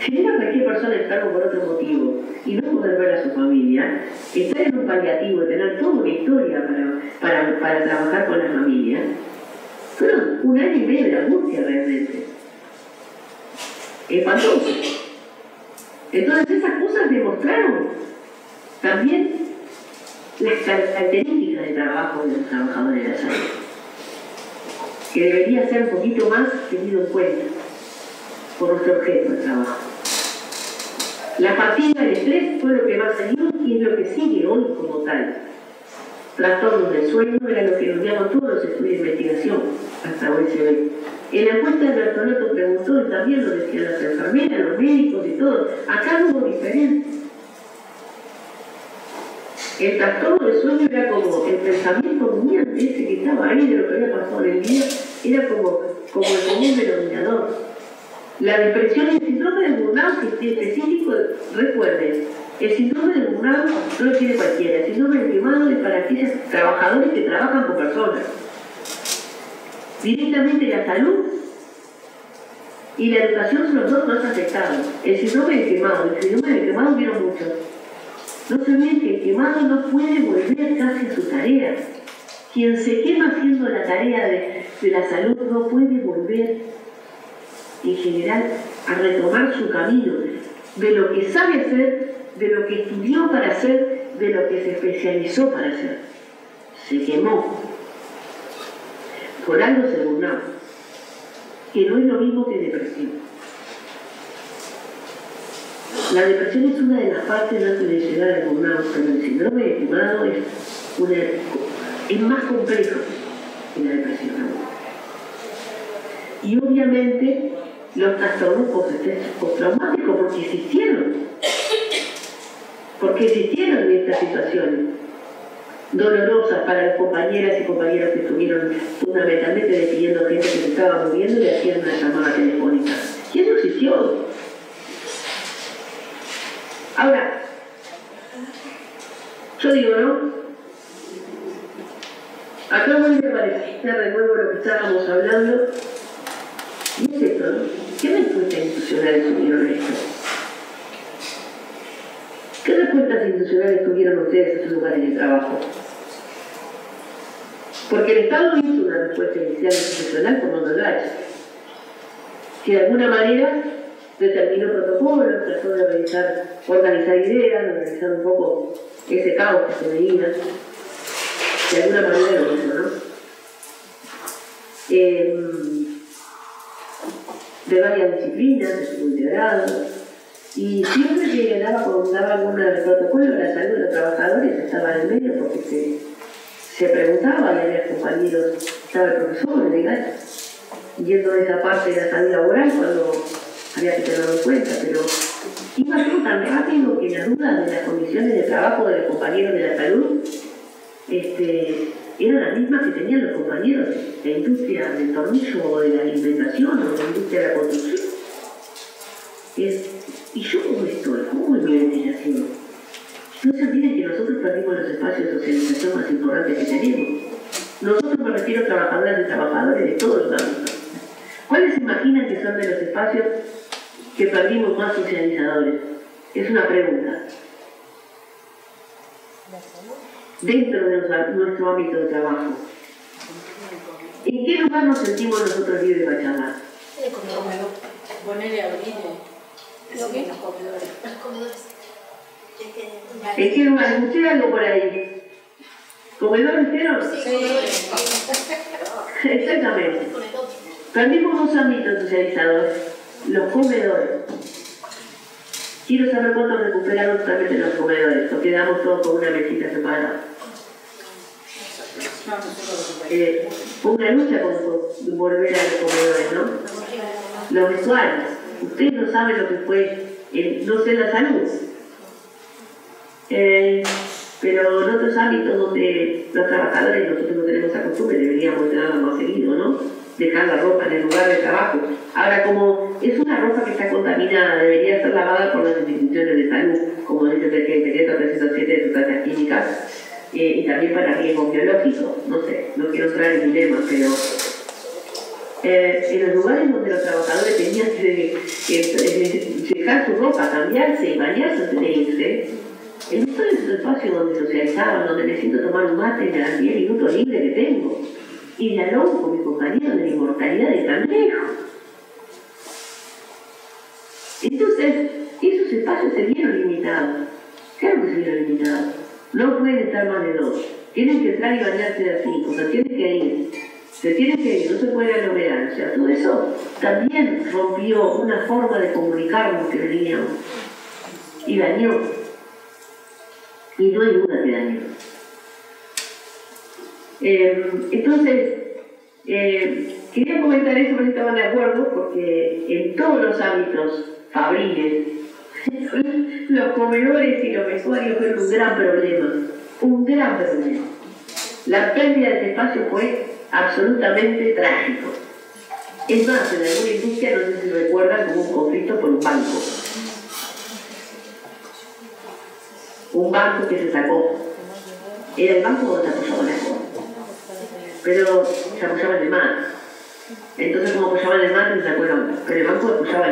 Tener a cualquier persona enfermo por otro motivo y no poder ver a su familia, estar en un paliativo y tener toda una historia para trabajar con la familia, fueron 1 año y medio de angustia realmente. Espantoso. Entonces esas cosas demostraron también las características de trabajo de los trabajadores de la salud, que debería ser un poquito más tenido en cuenta por nuestro objeto de trabajo. La fatiga, el estrés fue lo que más salió y es lo que sigue hoy como tal. Trastornos del sueño era lo que nos llaman todos los estudios de investigación hasta hoy se ve. En la encuesta de Bertolotto preguntó, y también lo decían las enfermeras, los médicos y todo, acá no hubo diferencia. El trastorno del sueño era como el pensamiento dominante, ese que estaba ahí de lo que había pasado en el día, era como el común denominador. La depresión y el síndrome de burnout específico, recuerden, el síndrome de burnout no lo tiene cualquiera, el síndrome de quemado es para aquellos trabajadores que trabajan con personas. Directamente la salud y la educación son los dos más afectados. El síndrome de quemado vieron mucho. No se olviden que el quemado no puede volver casi a su tarea. Quien se quema haciendo la tarea de la salud no puede volver, en general, a retomar su camino de lo que sabe hacer, de lo que estudió para hacer, de lo que se especializó para hacer. Se quemó. Por algo se burnout, que no es lo mismo que depresión. La depresión es una de las partes antes de llegar al burnout, pero el síndrome de quemado es más complejo que la depresión. Y obviamente los trastornos postraumáticos, porque existieron estas situaciones dolorosas para las compañeras y compañeros que estuvieron fundamentalmente despidiendo gente que se estaba muriendo y hacían una llamada telefónica. Y eso existió. Ahora, yo digo, ¿no? Acá vuelve a aparecer de nuevo lo que estábamos hablando. Y es esto, ¿no? ¿Qué respuestas institucionales tuvieron esto? ¿Qué respuestas institucionales tuvieron ustedes en sus lugares de trabajo? Porque el Estado hizo una respuesta inicial institucional por Mondolach, que de alguna manera determinó protocolos, trató de organizar ideas, organizar un poco ese caos que se veía. De alguna manera lo hizo, ¿no? De varias disciplinas, de su integrado. Y siempre que daba algún protocolo, la salud de los trabajadores estaba en el medio porque se preguntaba, y había compañeros, estaba el profesor legal, yendo de esa parte de la salud laboral cuando había que tenerlo en cuenta, pero iba todo tan rápido que las dudas de las condiciones de trabajo de los compañeros de la salud eran las mismas que tenían los compañeros de la industria del tornillo o de la alimentación o de la industria de la construcción. ¿Y yo cómo estoy? ¿Cómo es mi ventilación? No se olviden que nosotros perdimos los espacios de socialización más importantes que tenemos. Nosotros me refiero a trabajadoras y trabajadores de todos los ámbitos. ¿Cuáles se imaginan que son de los espacios que perdimos más socializadores? Es una pregunta. Dentro de nuestro ámbito de trabajo. ¿En qué lugar nos sentimos nosotros libres para charlar? El comedor. Ponerle a abrir. ¿Lo qué? Los comedores. Los comedores. ¿En qué lugar? ¿Escuché algo por ahí? ¿Comedor entero? Sí. Exactamente. Perdimos dos ámbitos socializadores. Los comedores. Quiero saber cuántos recuperaron totalmente los comedores, o quedamos todos con una mesita separada. Una lucha con volver a los comedores, ¿no? Los vestuarios. Ustedes no saben lo que fue, no sé, la salud. pero en otros ámbitos donde los trabajadores, nosotros no tenemos esa costumbre, deberíamos tenerlo más seguido, ¿no? Dejar la ropa en el lugar de trabajo. Ahora, como es una ropa que está contaminada, debería ser lavada por las instituciones de salud, como dice el decreto 307 de sustancias químicas, y también para riesgos biológicos. No sé, no quiero entrar en dilemas, pero en los lugares donde los trabajadores tenían que dejar su ropa, cambiarse y bañarse antes de irse, en todo ese espacio donde socializaban, donde me siento tomar un mate en los 10 minutos libres que tengo, y dialogo con mis compañeros de la inmortalidad de Cangrejo. Entonces, esos espacios se vieron limitados. Claro que se vieron limitados. No pueden estar más de 2. Tienen que entrar y bañarse de a 5. O sea, tienen que ir. Se tienen que ir, no se pueden aglomerar. O sea, todo eso también rompió una forma de comunicarnos que teníamos. Y dañó. Y no hay duda que dañó. Entonces, quería comentar eso porque estaban de acuerdo, porque en todos los ámbitos fabriles, los comedores y los vestuarios fueron un gran problema. Un gran problema. La pérdida de ese espacio fue absolutamente trágico. Es más, en alguna industria, no sé si recuerdan, como un conflicto por un banco. Un banco que se sacó. Era el banco donde se apoyaban las cosas. Pero se apoyaban de más. Entonces, como apoyaban el mate, no se acuerdan. Pero el banco apoyaba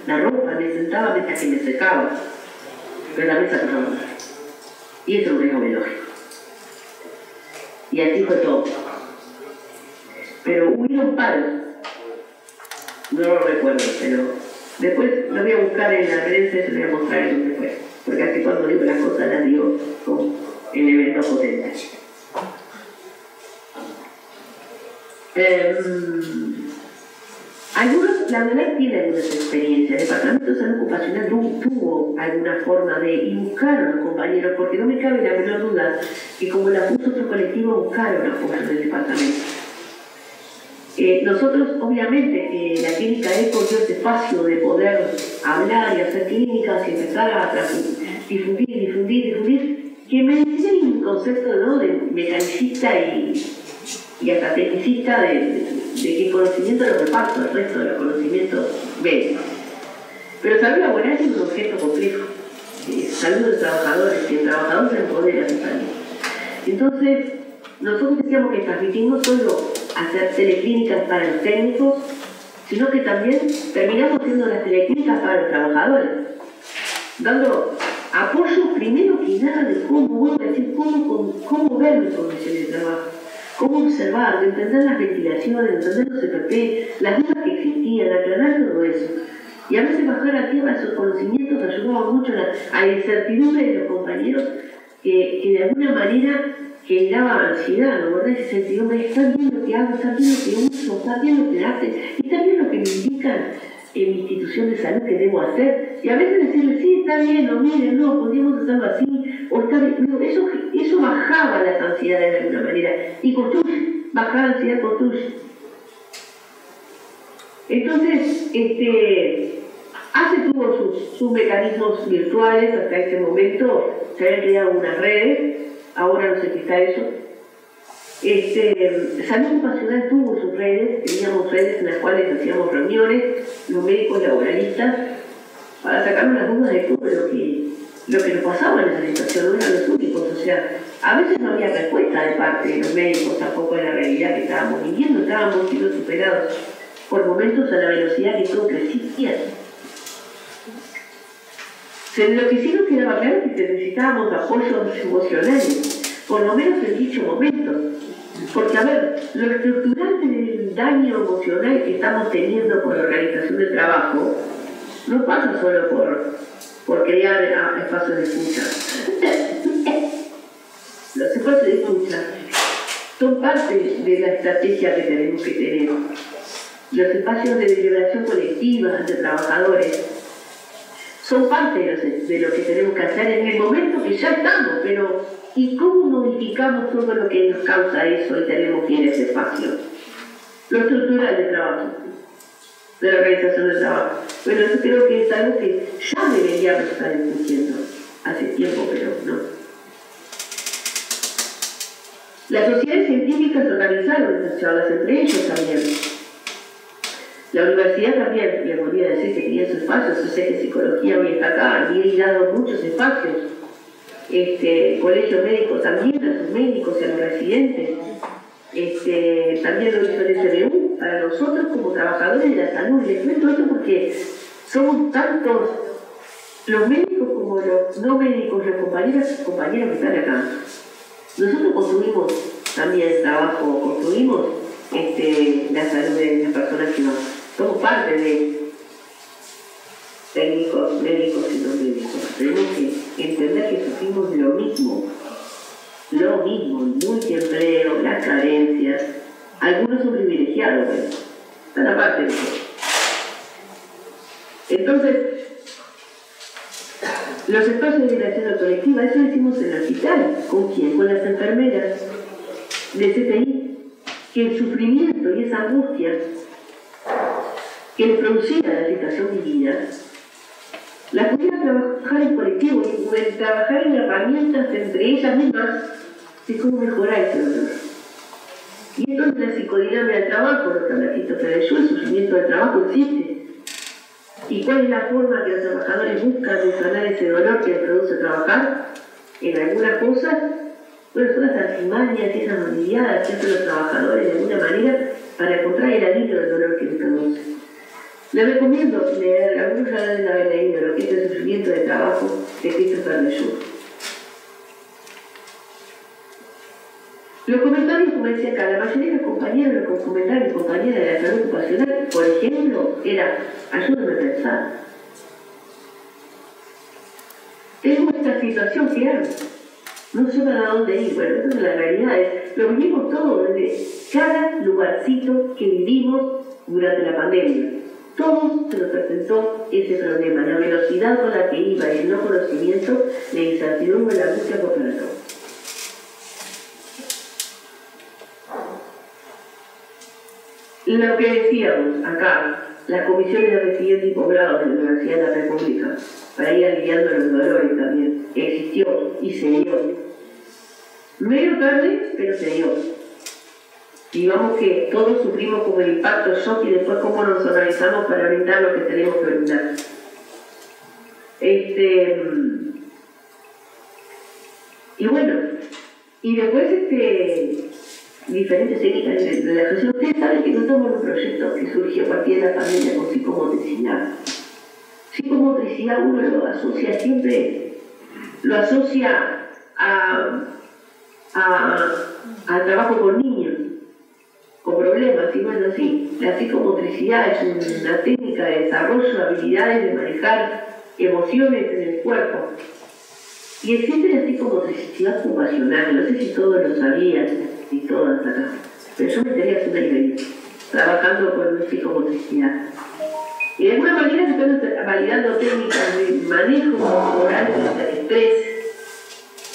la ropa, me sentaba mientras que me secaba. Pero también se apoyaban. Y eso es un riesgo biológico. Y así fue todo. Pero hubieron paros. No lo recuerdo, pero después lo voy a buscar en la prensa y se lo voy a mostrar en dónde fue. Porque así cuando digo las cosas las digo con el evento potente. Algunos, la verdad, tienen algunas experiencias. El Departamento de Salud Ocupacional tuvo alguna forma de y buscaron a los compañeros, porque no me cabe la menor duda que como la puso otro colectivo, buscaron apoyo en el departamento. Nosotros, obviamente, la clínica ECO dio ese espacio de poder hablar y hacer clínicas y empezar a difundir, que me decía un concepto, ¿no?, de mecanicista y hasta tecnicista de que el conocimiento lo reparto, el resto de los conocimientos médicos. Pero salud laboral es un objeto complejo. Salud de los trabajadores, y el trabajador se empodera de salud. Entonces, nosotros decíamos que transmitimos solo hacer teleclínicas para los técnicos, sino que también terminamos haciendo las teleclínicas para los trabajadores, dando apoyo primero que nada de cómo ver las condiciones de trabajo, cómo observar, de entender las ventilaciones, de entender los FP, las dudas que existían, aclarar todo eso. Y a veces bajar a tierra esos conocimientos ayudaba mucho a la incertidumbre de los compañeros que de alguna manera generaba ansiedad, ¿no? ¿Verdad? Esa incertidumbre, ¿está bien lo que hago? ¿Está bien lo que uso? ¿Está bien lo que hace? ¿Está bien lo que me indican en mi institución de salud que debo hacer? Y a veces decirle, sí, está bien, o miren, no, podríamos hacerlo así, o está bien. No, eso bajaba las ansiedades de alguna manera, y construye, bajar la ansiedad construye. Entonces, ACE tuvo sus mecanismos virtuales. Hasta este momento se habían creado unas redes, ahora no sé si está eso. Salud Ocupacional tuvo sus redes, teníamos redes en las cuales hacíamos reuniones, los médicos laboralistas, para sacarnos las dudas de todo lo que nos pasaba en esa situación. No eran los únicos, o sea, a veces no había respuesta de parte de los médicos tampoco en la realidad que estábamos viviendo, estábamos siendo superados por momentos a la velocidad que todo crecía. Lo que sí nos quedaba claro es que necesitábamos apoyos emocionales, por lo menos en dicho momento. Porque, a ver, lo estructurante del daño emocional que estamos teniendo por la organización del trabajo no pasa solo por crear espacios de escucha. Los espacios de escucha son parte de la estrategia que tenemos que tener. Los espacios de deliberación colectiva de trabajadores son parte de lo que tenemos que hacer en el momento que ya estamos, pero ¿y cómo modificamos todo lo que nos causa eso y tenemos que ir a ese espacio? Lo estructural del trabajo, de la organización del trabajo. Bueno, eso creo que es algo que ya deberíamos estar discutiendo hace tiempo, pero no. Las sociedades científicas organizaron estas charlas, entre ellos también. La universidad también, le podría decir que tenía su espacio, yo sé que psicología hoy está acá, y he dado muchos espacios. Colegio médico también, a sus médicos y a los residentes. También lo hizo el SBU, para nosotros como trabajadores de la salud. Les cuento esto porque somos tantos, los médicos como los no médicos, los compañeros que están acá. Nosotros construimos también trabajo, construimos la salud de las personas que somos parte de técnicos, médicos y no médicos. Tenemos que entender que sufrimos lo mismo, el multiempleo, las carencias. Algunos son privilegiados, pero están aparte de eso. Entonces, los espacios de vibración colectiva, eso lo hicimos en el hospital. ¿Con quién? Con las enfermeras de CTI, que el sufrimiento y esa angustia que les producía la situación vivida, la podían trabajar en colectivo, trabajar en herramientas entre ellas mismas de cómo mejorar ese dolor. Y entonces la psicodinámica del trabajo, lo que habla Christopher de Schuh, el sufrimiento del trabajo existe. ¿Y cuál es la forma que los trabajadores buscan de sanar ese dolor que les produce trabajar? En algunas cosas, bueno, son las artimañas y esas manejadas que hacen los trabajadores de alguna manera para encontrar el alivio del dolor que les produce. Les recomiendo leer, algunos ya deben haber leído lo que es el sufrimiento de trabajo de Christopher de Schuh. Los comentarios, como decía acá, la mayoría de los compañeros, los comentarios y compañeras de la salud ocupacional, por ejemplo, era: ayúdame a pensar. Tengo esta situación que hago. No sé para dónde ir. Bueno, esa es la realidad. Lo vivimos todo desde cada lugarcito que vivimos durante la pandemia. Todos se nos presentó ese problema, la velocidad con la que iba y el no conocimiento, la incertidumbre, la angustia por todo. Lo que decíamos acá, las comisiones de residentes y posgrados de la Universidad de la República, para ir aliviando los dolores también, existió y se dio. Medio tarde, pero se dio. Digamos que todos sufrimos como el impacto, shock, y después cómo nos organizamos para brindar lo que tenemos que brindar. Y bueno, y después diferentes técnicas de relajación. Ustedes saben que no somos un proyecto que surgió a partir de la pandemia con psicomotricidad. Psicomotricidad uno lo asocia siempre, lo asocia a trabajo con niños, con problemas, y no es así. La psicomotricidad es una técnica de desarrollo de habilidades de manejar emociones en el cuerpo. Y existe la psicomotricidad ocupacional, no sé si todos lo sabían, y todas acá, pero yo me tenía haciendo nivel, trabajando con psicomotricidad. Y de alguna manera se están validando técnicas de manejo corporal del estrés,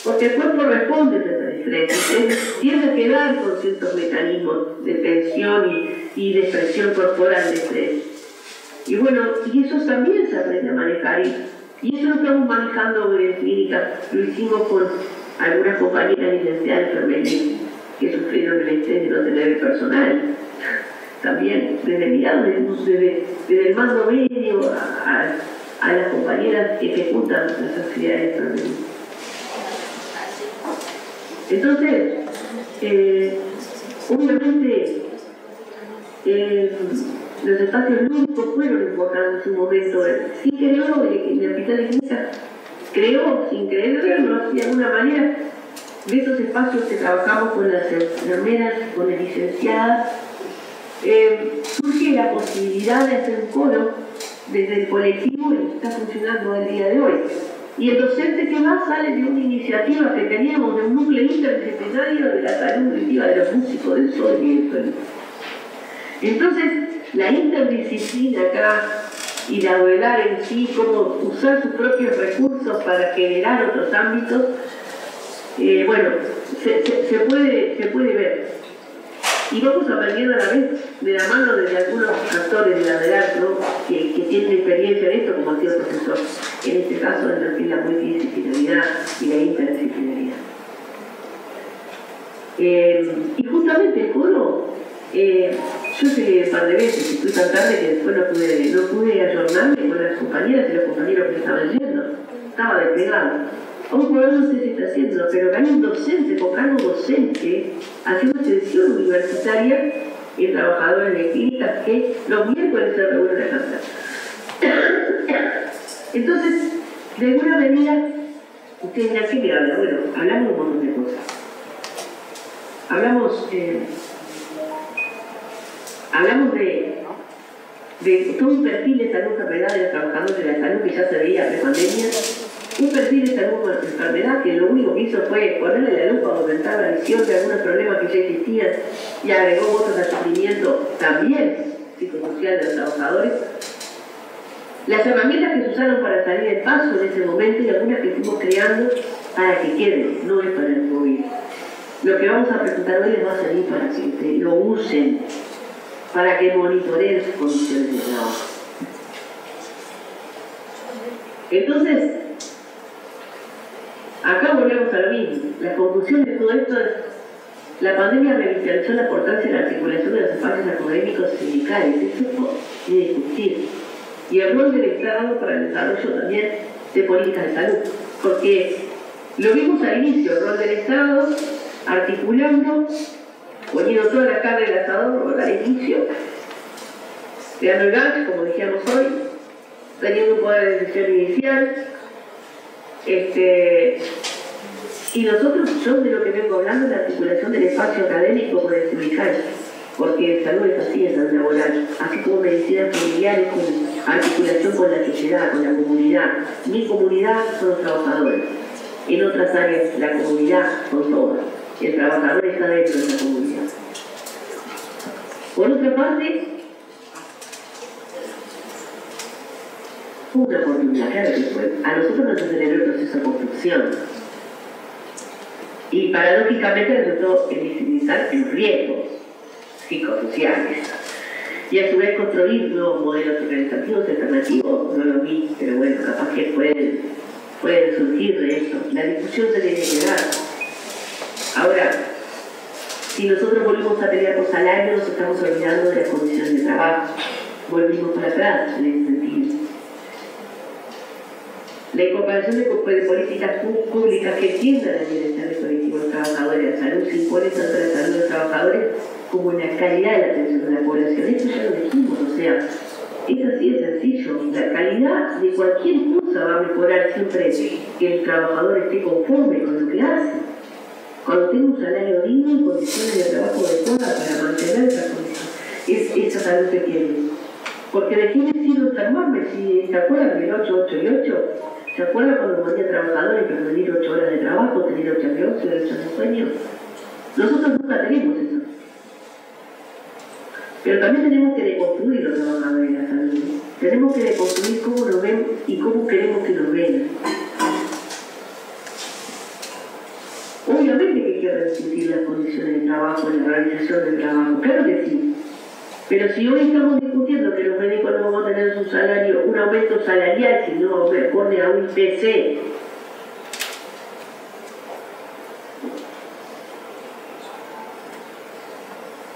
porque el cuerpo responde al estrés, tiende a quedar con ciertos mecanismos de tensión y de expresión corporal de estrés. Y bueno, y eso también se aprende a manejar. Y eso lo estamos manejando en clínica. Lo hicimos con algunas compañeras licenciadas de enfermería que sufrieron el estrés de no tener el personal. También desde el lado, desde el mando medio a las compañeras que ejecutan las actividades de enfermería. Entonces, obviamente, los espacios lúdicos fueron importantes en su momento. Sí creo, en el hospital de clínica, creo, sin creerlo, de alguna manera, de esos espacios que trabajamos con las enfermeras, con las licenciadas, surge la posibilidad de hacer un coro desde el colectivo y está funcionando el día de hoy. Y el docente que va sale de una iniciativa que teníamos de un núcleo interdisciplinario de la salud auditiva de los músicos del sol y del sol. Entonces, la interdisciplina acá y la velar en sí, cómo usar sus propios recursos para generar otros ámbitos, bueno, se puede ver. Y vamos aprendiendo a la vez de la mano de algunos actores de la verdad, ¿no? que tienen experiencia en esto, como ha sido el profesor, en este caso en la multidisciplinaridad y la interdisciplinaridad. Y justamente el foro, yo sé un par de veces y fui tan tarde que después no pude ayornarme con las compañeras y los compañeros que estaban yendo. Estaba desplegado. Hoy por hoy no sé si está haciendo, pero que hay un docente, con cargo docente, haciendo extensión universitaria en trabajadores de clínicas que los miércoles se reúnen a cantar. Entonces, de alguna manera, ustedes dirán, ¿qué me habla? Bueno, hablamos un montón de cosas. Hablamos de todo un perfil de salud enfermedad de los trabajadores de la salud que ya se veía pre-pandemia, un perfil de salud enfermedad que lo único que hizo fue ponerle la lupa a aumentar la visión de algunos problemas que ya existían y agregó votos de sufrimiento también psicosocial de los trabajadores. Las herramientas que se usaron para salir del paso en ese momento y algunas que fuimos creando para que queden, no es para el COVID. Lo que vamos a presentar hoy les va a servir para que lo usen, para que monitoreen sus condiciones de trabajo. Entonces, acá volvemos a lo mismo. La conclusión de todo esto es: la pandemia revitalizó la importancia de la articulación de los espacios académicos y sindicales. Eso es indiscutible. Y el rol del Estado para el desarrollo también de políticas de salud. Porque lo vimos al inicio, el rol del Estado articulando, poniendo toda la carne del asador al inicio, creando el GAC, como decíamos hoy, teniendo un poder de decisión inicial. Y nosotros, yo de lo que vengo hablando es la articulación del espacio académico con el sindical, porque salud es así, es salud laboral, así como medicina familiar es con articulación con la sociedad, con la comunidad. Mi comunidad son los trabajadores, en otras áreas la comunidad son todas, el trabajador está dentro de la comunidad. Por otra parte, fue una oportunidad, claro que fue. A nosotros nos aceleró el proceso de construcción. Y paradójicamente resultó en visibilizar los riesgos psicosociales. Y a su vez construir nuevos modelos organizativos alternativos, no lo vi, pero bueno, capaz que pueden surgir de eso. La discusión se tiene que dar. Ahora, si nosotros volvimos a pelear por salarios, nos estamos olvidando de las condiciones de trabajo. Volvimos para atrás en ese sentido. La incorporación de políticas públicas que tiendan al bienestar del colectivo de los trabajadores de la salud se impone tanto a la salud de los trabajadores como en la calidad de la atención de la población. Esto ya lo dijimos, o sea, es así de sencillo. La calidad de cualquier cosa va a mejorar siempre que el trabajador esté conforme con lo que hace. Cuando tenga un salario digno y condiciones de trabajo adecuadas para mantener esa salud que tiene. Porque de qué me sirve enfermarme si se acuerdan del 8, 8 y 8. ¿Se acuerdan cuando venía trabajadores que venir 8 horas de trabajo, tener 8 de ocio, 8 de sueño? Nosotros nunca tenemos eso. Pero también tenemos que deconstruir los trabajadores de la salud. Tenemos que deconstruir cómo nos ven y cómo queremos que nos vean. Obviamente que hay que rediscutir las condiciones de trabajo, la organización del trabajo, claro que sí. Pero si hoy estamos discutiendo que los médicos no vamos a tener su salario, un aumento salarial, si no corre a un IPC,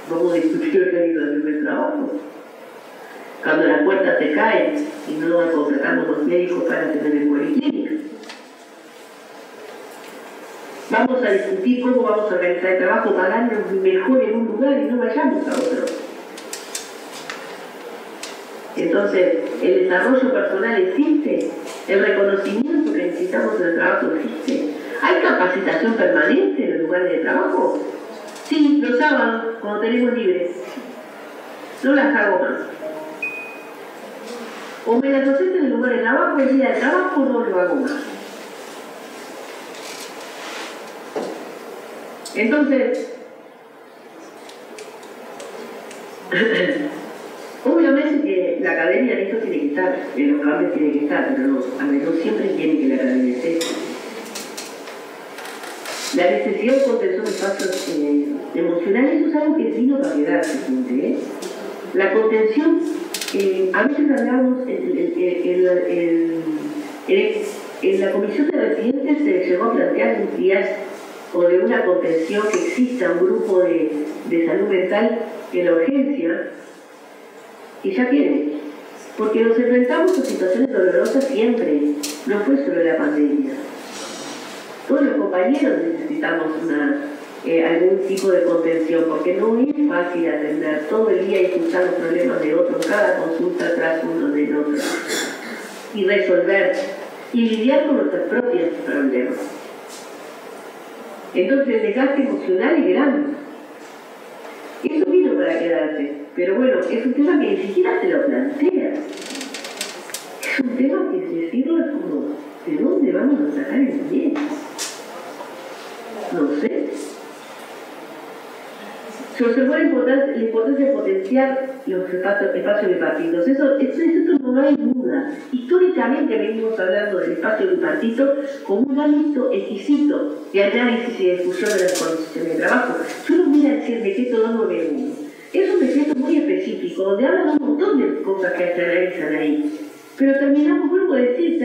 vamos a discutir organización del trabajo. Cuando las puertas se caen y no contratamos los médicos para tener en policlínica. Vamos a discutir cómo vamos a organizar el trabajo, pagarnos mejor en un lugar y no vayamos a otro. Entonces, el desarrollo personal existe, el reconocimiento que necesitamos del trabajo existe. ¿Hay capacitación permanente en los lugares de trabajo? Sí, los sábados, cuando tenemos libres. No las hago más. O me las docentes en el lugar de trabajo, el día de trabajo no lo hago más. Entonces, obviamente que la academia en esto tiene que estar, en los cambios tiene que estar, pero no siempre quiere que la academia esté. La necesidad de contención de espacios emocionales es algo que vino para quedarse, gente, ¿eh? La contención, a veces hablamos en la comisión de residentes se llegó a plantear un triage o de una contención que exista un grupo de salud mental en la urgencia, y ya tiene. Porque nos enfrentamos a situaciones dolorosas siempre, no fue solo la pandemia. Todos los compañeros necesitamos algún tipo de contención, porque no es fácil atender todo el día y escuchar los problemas de otros, cada consulta tras uno del otro, y resolver, y lidiar con nuestros propios problemas. Entonces el desgaste emocional es grande. Eso vino para quedarse, pero bueno, es un tema que ni siquiera se lo plantea. Es un tema que decirlo es como, ¿de dónde vamos a sacar el dinero? No sé. Se observó la importancia de potenciar los espacios bipartitos. Eso no hay duda. Históricamente venimos hablando del espacio bipartito como un ámbito exquisito de análisis y de discusión de las condiciones de trabajo. Yo no voy a decir el decreto 291. Es un decreto muy específico, donde hablan un montón de cosas que se analizan ahí. Pero terminamos, vuelvo a decir,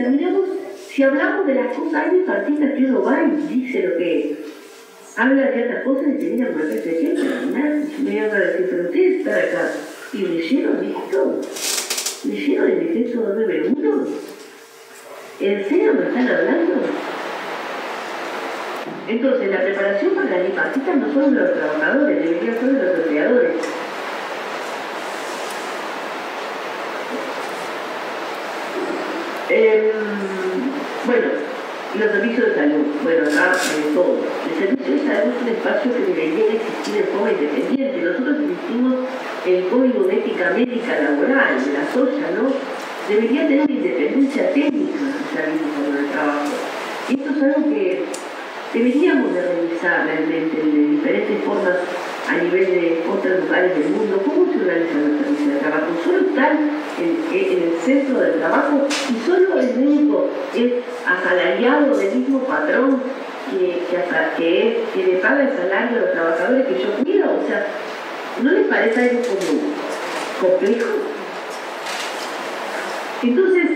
si hablamos de las cosas, hay bipartistas que uno va y dice lo que habla de otras cosas y termina con una reflexión terminal. Y me van a decir, pero ustedes están acá y leyeron esto, leyeron el decreto 291. ¿En serio me están hablando? Entonces, la preparación para las bipartistas no son de los trabajadores, debería ser de los empleadores. Bueno, los servicios de salud, bueno, acá todo. El servicio de salud es un espacio que debería existir de forma independiente. Nosotros existimos el Código de Ética Médica Laboral, de la SOSA, ¿no? Debería tener independencia técnica el servicio de trabajo. Y esto es algo que deberíamos de revisar realmente de diferentes formas a nivel de otros lugares del mundo. ¿Cómo se organizan los servicios de trabajo? Solo están en el centro del trabajo y solo el médico es asalariado del mismo patrón que le paga el salario a los trabajadores que yo cuido. O sea, ¿no les parece algo como complejo? Entonces,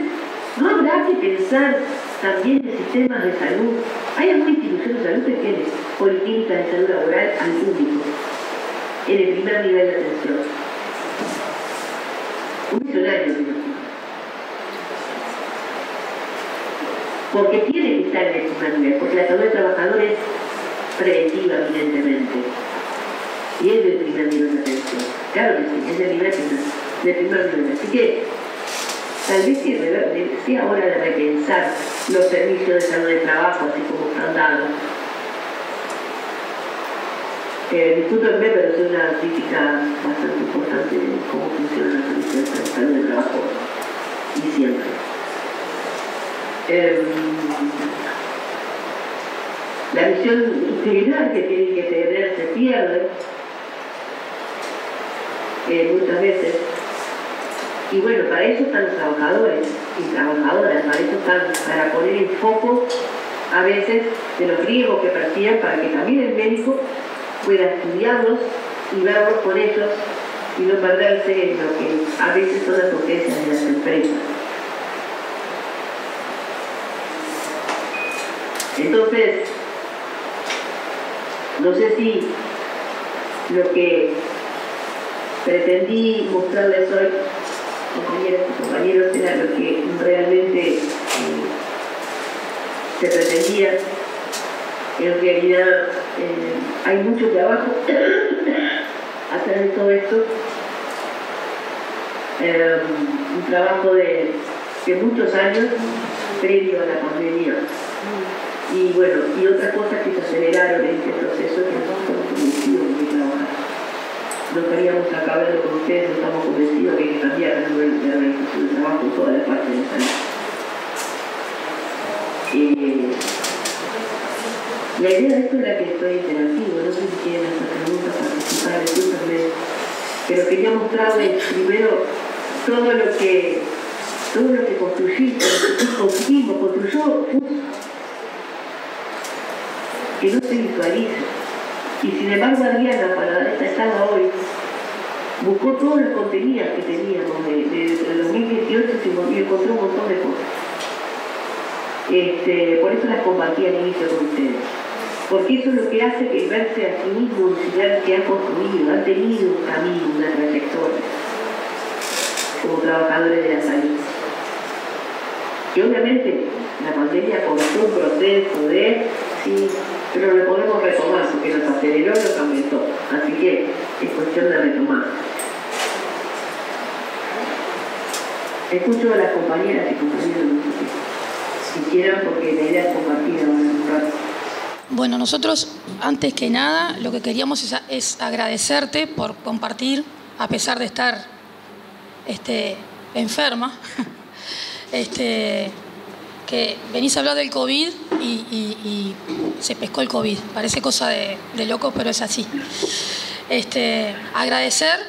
¿no habrá que pensar también en sistemas de salud? Hay alguna institución de salud que tiene políticas de salud laboral al público, en el primer nivel de atención. Un visionario, porque tiene que estar en el primer nivel, porque la salud del trabajador es preventiva, evidentemente, y es del primer nivel de atención. Claro que sí, es del primer nivel. Así que tal vez sea hora de repensar los servicios de salud de trabajo, así como están dados. Discúlpenme, pero es una crítica bastante importante de cómo funcionan los servicios de salud de trabajo, y siempre. La visión integral que tiene que tener se pierde muchas veces. Y bueno, para eso están los trabajadores y trabajadoras, para eso están, para poner el foco a veces de los riesgos que perciben, para que también el médico pueda estudiarlos y verlos con ellos y no perderse en lo que a veces son las urgencias de las empresas. Entonces, no sé si lo que pretendí mostrarles hoy, compañeras y compañeros, era lo que realmente se pretendía. En realidad hay mucho trabajo atrás de todo esto, un trabajo de muchos años previo a la pandemia, y bueno, y otras cosas que se aceleraron en este proceso que nosotros estamos convencidos de trabajar. No estaríamos acá hablando con ustedes, no estamos convencidos que hay que cambiar la organización del trabajo en todas las partes de la salud. La idea de esto era que estoy interactivo, no sé si quieren hacer preguntas, participar, discúlpenme, pero quería mostrarles primero todo lo que construyó, que no se visualiza. Y sin embargo Adriana, para esta charla hoy, buscó todos los contenidos que teníamos de 2018 y encontró un montón de cosas. Por eso las compartí al inicio con ustedes. porque eso es lo que hace que verse a sí mismo, enseñar que ha construido, ha tenido un camino, una trayectoria, como trabajadores de la salud. Y obviamente la pandemia comenzó un proceso de, sí, pero lo podemos retomar porque nos aceleró y nos cambió todo. Así que es cuestión de retomar. Escucho a las compañeras y compañeros si quieran, porque la idea es compartir ahora en un rato. Bueno, nosotros antes que nada lo que queríamos es agradecerte por compartir, a pesar de estar enferma, que venís a hablar del COVID y se pescó el COVID. Parece cosa de loco, pero es así. Agradecer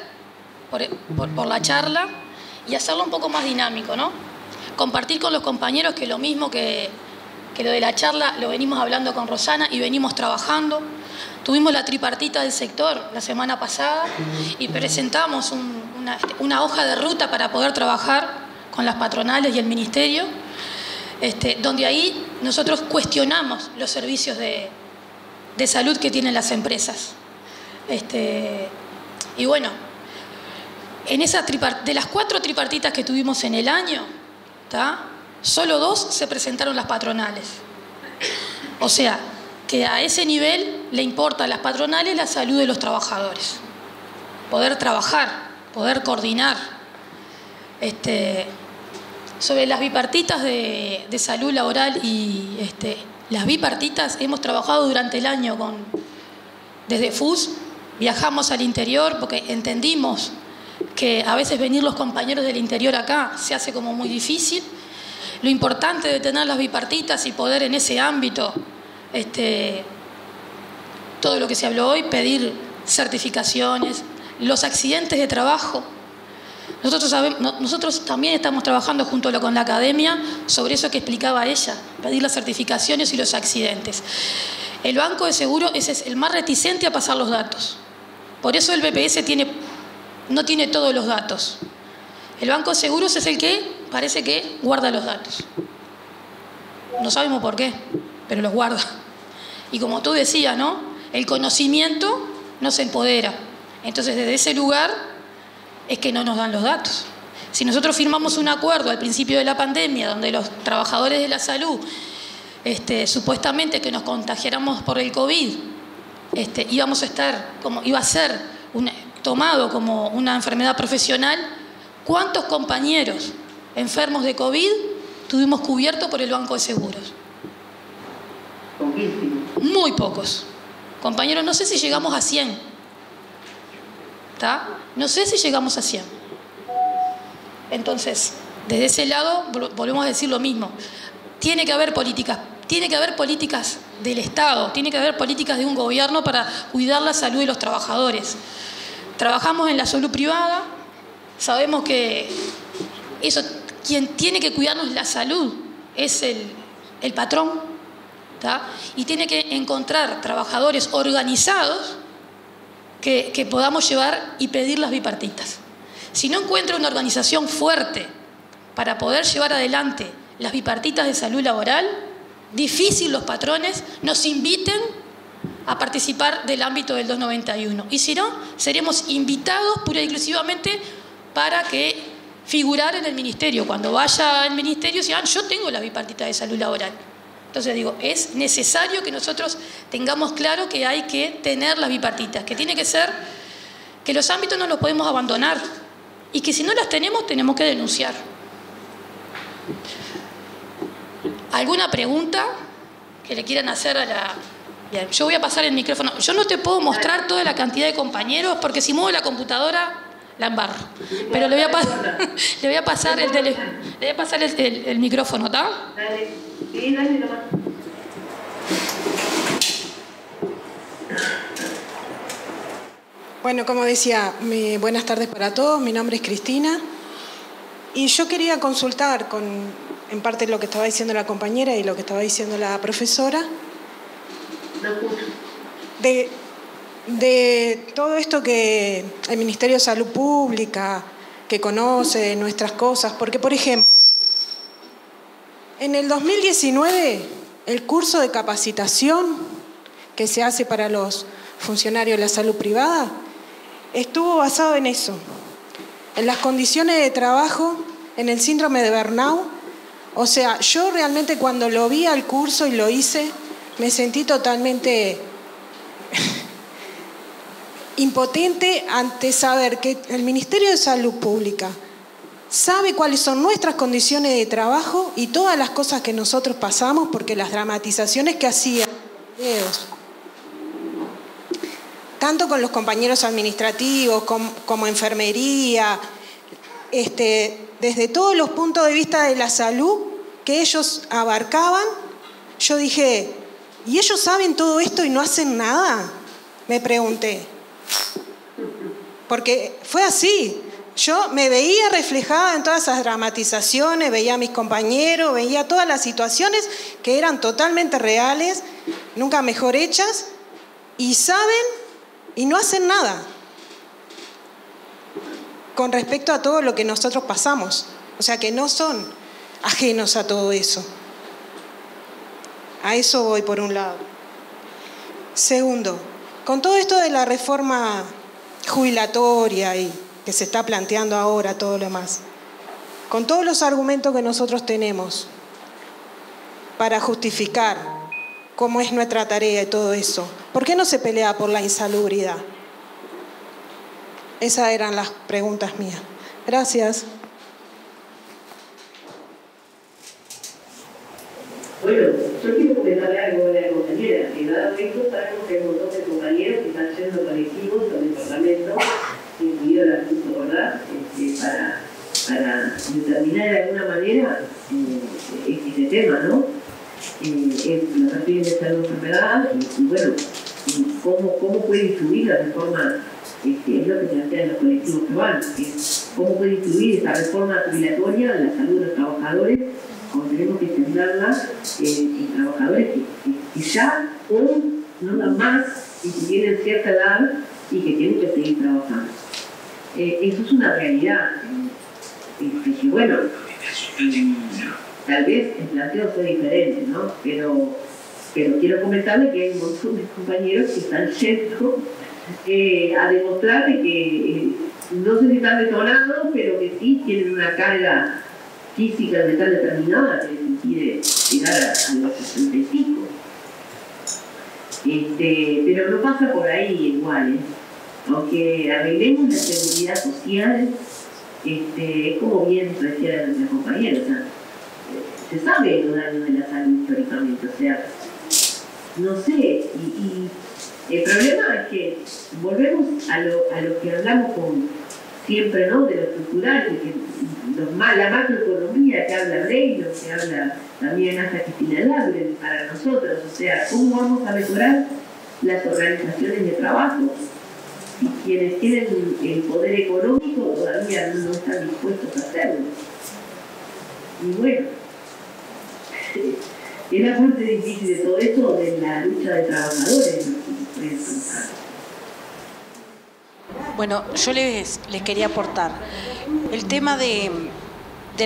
por la charla y hacerlo un poco más dinámico, ¿no? Compartir con los compañeros que lo mismo que lo de la charla lo venimos hablando con Rosana y venimos trabajando. Tuvimos la tripartita del sector la semana pasada y presentamos una hoja de ruta para poder trabajar con las patronales y el ministerio, donde ahí nosotros cuestionamos los servicios de salud que tienen las empresas. Y bueno, en esa de las 4 tripartitas que tuvimos en el año, solo 2 se presentaron las patronales. O sea, que a ese nivel le importa a las patronales la salud de los trabajadores. Poder trabajar, poder coordinar. Sobre las bipartitas de salud laboral y las bipartitas hemos trabajado durante el año desde FUS, viajamos al interior porque entendimos que a veces venir los compañeros del interior acá se hace como muy difícil. Lo importante de tener las bipartitas y poder en ese ámbito, todo lo que se habló hoy, certificaciones, los accidentes de trabajo. Nosotros también estamos trabajando junto con la academia sobre eso que explicaba ella, pedir las certificaciones y los accidentes. El Banco de Seguros es el más reticente a pasar los datos. Por eso el BPS no tiene todos los datos. El Banco de Seguros es el que parece que guarda los datos. No sabemos por qué, pero los guarda. Y como tú decías, ¿no? El conocimiento nos empodera. Entonces, desde ese lugar es que no nos dan los datos. Si nosotros firmamos un acuerdo al principio de la pandemia donde los trabajadores de la salud, supuestamente que nos contagiáramos por el COVID, iba a ser tomado como una enfermedad profesional, ¿cuántos compañeros enfermos de COVID tuvimos cubiertos por el Banco de Seguros? Muy pocos. Compañeros, no sé si llegamos a 100. No sé si llegamos a 100. Entonces, desde ese lado, volvemos a decir lo mismo. Tiene que haber políticas del Estado, tiene que haber políticas de un gobierno para cuidar la salud de los trabajadores. Trabajamos en la salud privada, sabemos que quien tiene que cuidarnos la salud es el patrón, y tiene que encontrar trabajadores organizados que podamos llevar y pedir las bipartitas. Si no encuentra una organización fuerte para poder llevar adelante las bipartitas de salud laboral, difícil los patrones nos inviten a participar del ámbito del 291. Y si no, seremos invitados pura y exclusivamente para que figurar en el ministerio. Cuando vaya al ministerio, digan, yo tengo las bipartitas de salud laboral. Entonces digo, es necesario que nosotros tengamos claro que hay que tener las bipartitas, que tiene que ser, que los ámbitos no los podemos abandonar y que si no las tenemos que denunciar. ¿Alguna pregunta que le quieran hacer a la...? Bien, yo voy a pasar el micrófono. Yo no te puedo mostrar toda la cantidad de compañeros porque si muevo la computadora la embarro. Pero le voy a pasar el micrófono, ¿está? Dale. Sí, dale nomás. Bueno, como decía, buenas tardes para todos. Mi nombre es Cristina. Y yo quería consultar en parte lo que estaba diciendo la compañera y lo que estaba diciendo la profesora. No escucho. De todo esto que el Ministerio de Salud Pública, que conoce nuestras cosas, porque, por ejemplo, en el 2019, el curso de capacitación que se hace para los funcionarios de la salud privada, estuvo basado en eso, en las condiciones de trabajo, en el síndrome de burnout. O sea, yo realmente cuando lo vi al curso y lo hice, me sentí totalmente impotente ante saber que el Ministerio de Salud Pública sabe cuáles son nuestras condiciones de trabajo y todas las cosas que nosotros pasamos, porque las dramatizaciones que hacían videos, tanto con los compañeros administrativos como enfermería, desde todos los puntos de vista de la salud que ellos abarcaban, yo dije, ¿y ellos saben todo esto y no hacen nada? Me pregunté. Porque fue así. Yo me veía reflejada en todas esas dramatizaciones, veía a mis compañeros, veía todas las situaciones que eran totalmente reales, nunca mejor hechas, y saben y no hacen nada con respecto a todo lo que nosotros pasamos. O sea que no son ajenos a todo eso. A eso voy por un lado. Segundo, con todo esto de la reforma jubilatoria y que se está planteando ahora, todo lo demás, con todos los argumentos que nosotros tenemos para justificar cómo es nuestra tarea y todo eso, ¿por qué no se pelea por la insalubridad? Esas eran las preguntas mías. Gracias. Bueno, yo quiero comentarle algo a la compañera, que dado esto sabemos que hay un montón de compañeros que están yendo colectivos al departamento, incluido la CUSO, ¿verdad? Para determinar de alguna manera este tema, ¿no? Los perfiles de salud enfermedad y bueno, cómo puede influir la reforma, es lo que plantean los colectivos que van, cómo puede influir esta reforma jubilatoria en la salud de los trabajadores, como tenemos que centrarla en trabajadores que ya hoy no dan más y que tienen cierta edad y que tienen que seguir trabajando. Eso es una realidad. Que bueno, tal vez el planteo sea diferente, ¿no? Pero quiero comentarle que hay un montón de compañeros que están yendo a demostrar que no sé si están detonados, pero que sí tienen una carga física de tal determinada que les impide llegar a los 65. Pero no pasa por ahí igual, ¿eh? Aunque arreglemos la seguridad social, es como bien decía la compañera, o sea, se sabe los daños de la salud históricamente, o sea, no sé, y el problema es que volvemos a lo que hablamos siempre, ¿no? De lo estructural, de que la macroeconomía que habla Reino, que habla también hasta Cristina Laure para nosotros, o sea, ¿cómo vamos a mejorar las organizaciones de trabajo? Y quienes tienen el poder económico todavía no están dispuestos a hacerlo. Y bueno, es la parte difícil de todo esto, de la lucha de trabajadores. Bueno, yo les quería aportar el tema de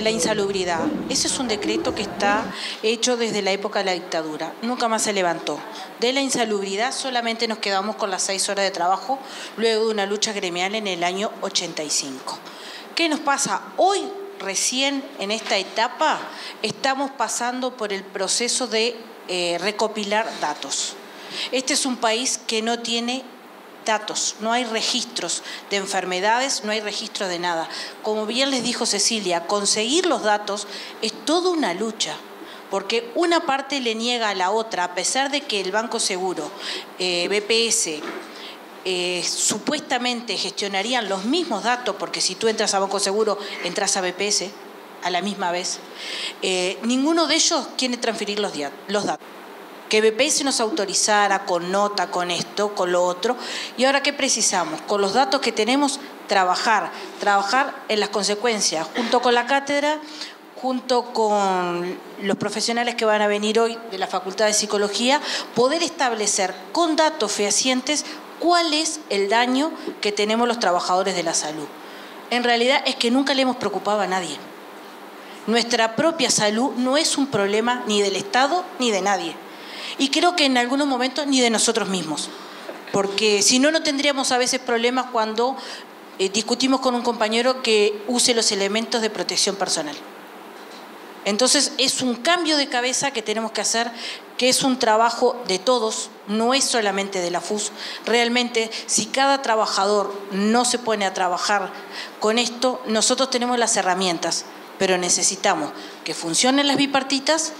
la insalubridad. Ese es un decreto que está hecho desde la época de la dictadura. Nunca más se levantó. De la insalubridad solamente nos quedamos con las 6 horas de trabajo luego de una lucha gremial en el año 85. ¿Qué nos pasa? Hoy, recién en esta etapa, estamos pasando por el proceso de recopilar datos. Este es un país que no tiene datos, no hay registros de enfermedades, no hay registros de nada. Como bien les dijo Cecilia, conseguir los datos es toda una lucha, porque una parte le niega a la otra, a pesar de que el Banco Seguro, BPS, supuestamente gestionarían los mismos datos, porque si tú entras a Banco Seguro, entras a BPS a la misma vez, ninguno de ellos quiere transferir los datos. Que BPS nos autorizara con nota, con esto, con lo otro. Y ahora, ¿qué precisamos? Con los datos que tenemos, trabajar en las consecuencias, junto con la cátedra, junto con los profesionales que van a venir hoy de la Facultad de Psicología, poder establecer con datos fehacientes cuál es el daño que tenemos los trabajadores de la salud. En realidad es que nunca le hemos preocupado a nadie. Nuestra propia salud no es un problema ni del Estado ni de nadie. y creo que en algunos momentos ni de nosotros mismos, porque si no, no tendríamos a veces problemas cuando discutimos con un compañero que use los elementos de protección personal. Entonces es un cambio de cabeza que tenemos que hacer, que es un trabajo de todos, no es solamente de la FUS. Realmente, si cada trabajador no se pone a trabajar con esto, nosotros tenemos las herramientas, pero necesitamos que funcionen las bipartitas,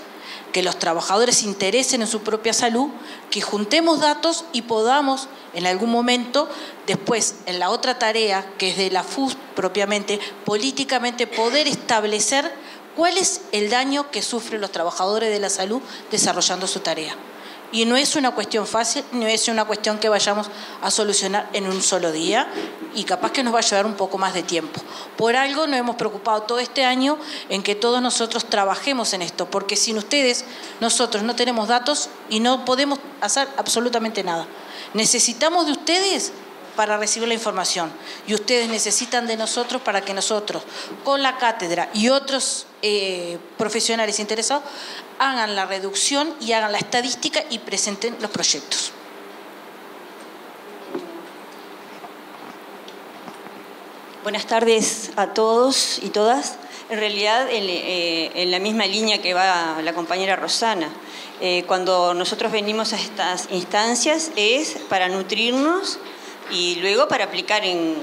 que los trabajadores se interesen en su propia salud, que juntemos datos y podamos en algún momento, después en la otra tarea, que es de la FUS propiamente, políticamente poder establecer cuál es el daño que sufren los trabajadores de la salud desarrollando su tarea. Y no es una cuestión fácil, no es una cuestión que vayamos a solucionar en un solo día y capaz que nos va a llevar un poco más de tiempo. Por algo nos hemos preocupado todo este año en que todos nosotros trabajemos en esto, porque sin ustedes nosotros no tenemos datos y no podemos hacer absolutamente nada. Necesitamos de ustedes para recibir la información y ustedes necesitan de nosotros para que nosotros, con la cátedra y otros profesionales interesados, hagan la reducción y hagan la estadística y presenten los proyectos. Buenas tardes a todos y todas. En realidad, en la misma línea que va la compañera Rosana, cuando nosotros venimos a estas instancias es para nutrirnos y luego para aplicar en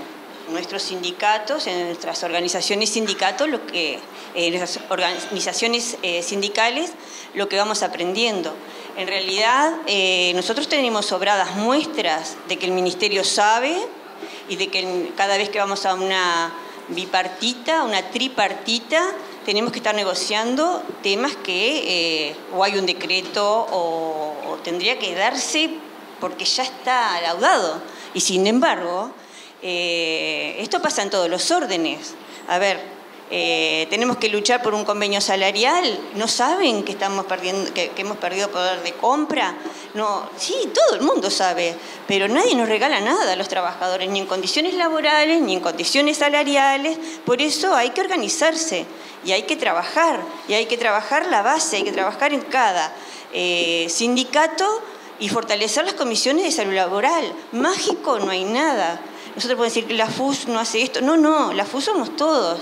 nuestros sindicatos, en nuestras organizaciones sindicatos, nuestras organizaciones sindicales, lo que vamos aprendiendo. En realidad, nosotros tenemos sobradas muestras de que el Ministerio sabe y de que cada vez que vamos a una bipartita, una tripartita, tenemos que estar negociando temas que o hay un decreto o tendría que darse porque ya está laudado. Y sin embargo, esto pasa en todos los órdenes. A ver, tenemos que luchar por un convenio salarial. ¿No saben que estamos perdiendo, que hemos perdido poder de compra? No, sí, todo el mundo sabe, pero nadie nos regala nada a los trabajadores, ni en condiciones laborales, ni en condiciones salariales. Por eso hay que organizarse y hay que trabajar la base, hay que trabajar en cada sindicato y fortalecer las comisiones de salud laboral. Mágico no hay nada. Nosotros podemos decir que la FUS no hace esto. No, la FUS somos todos.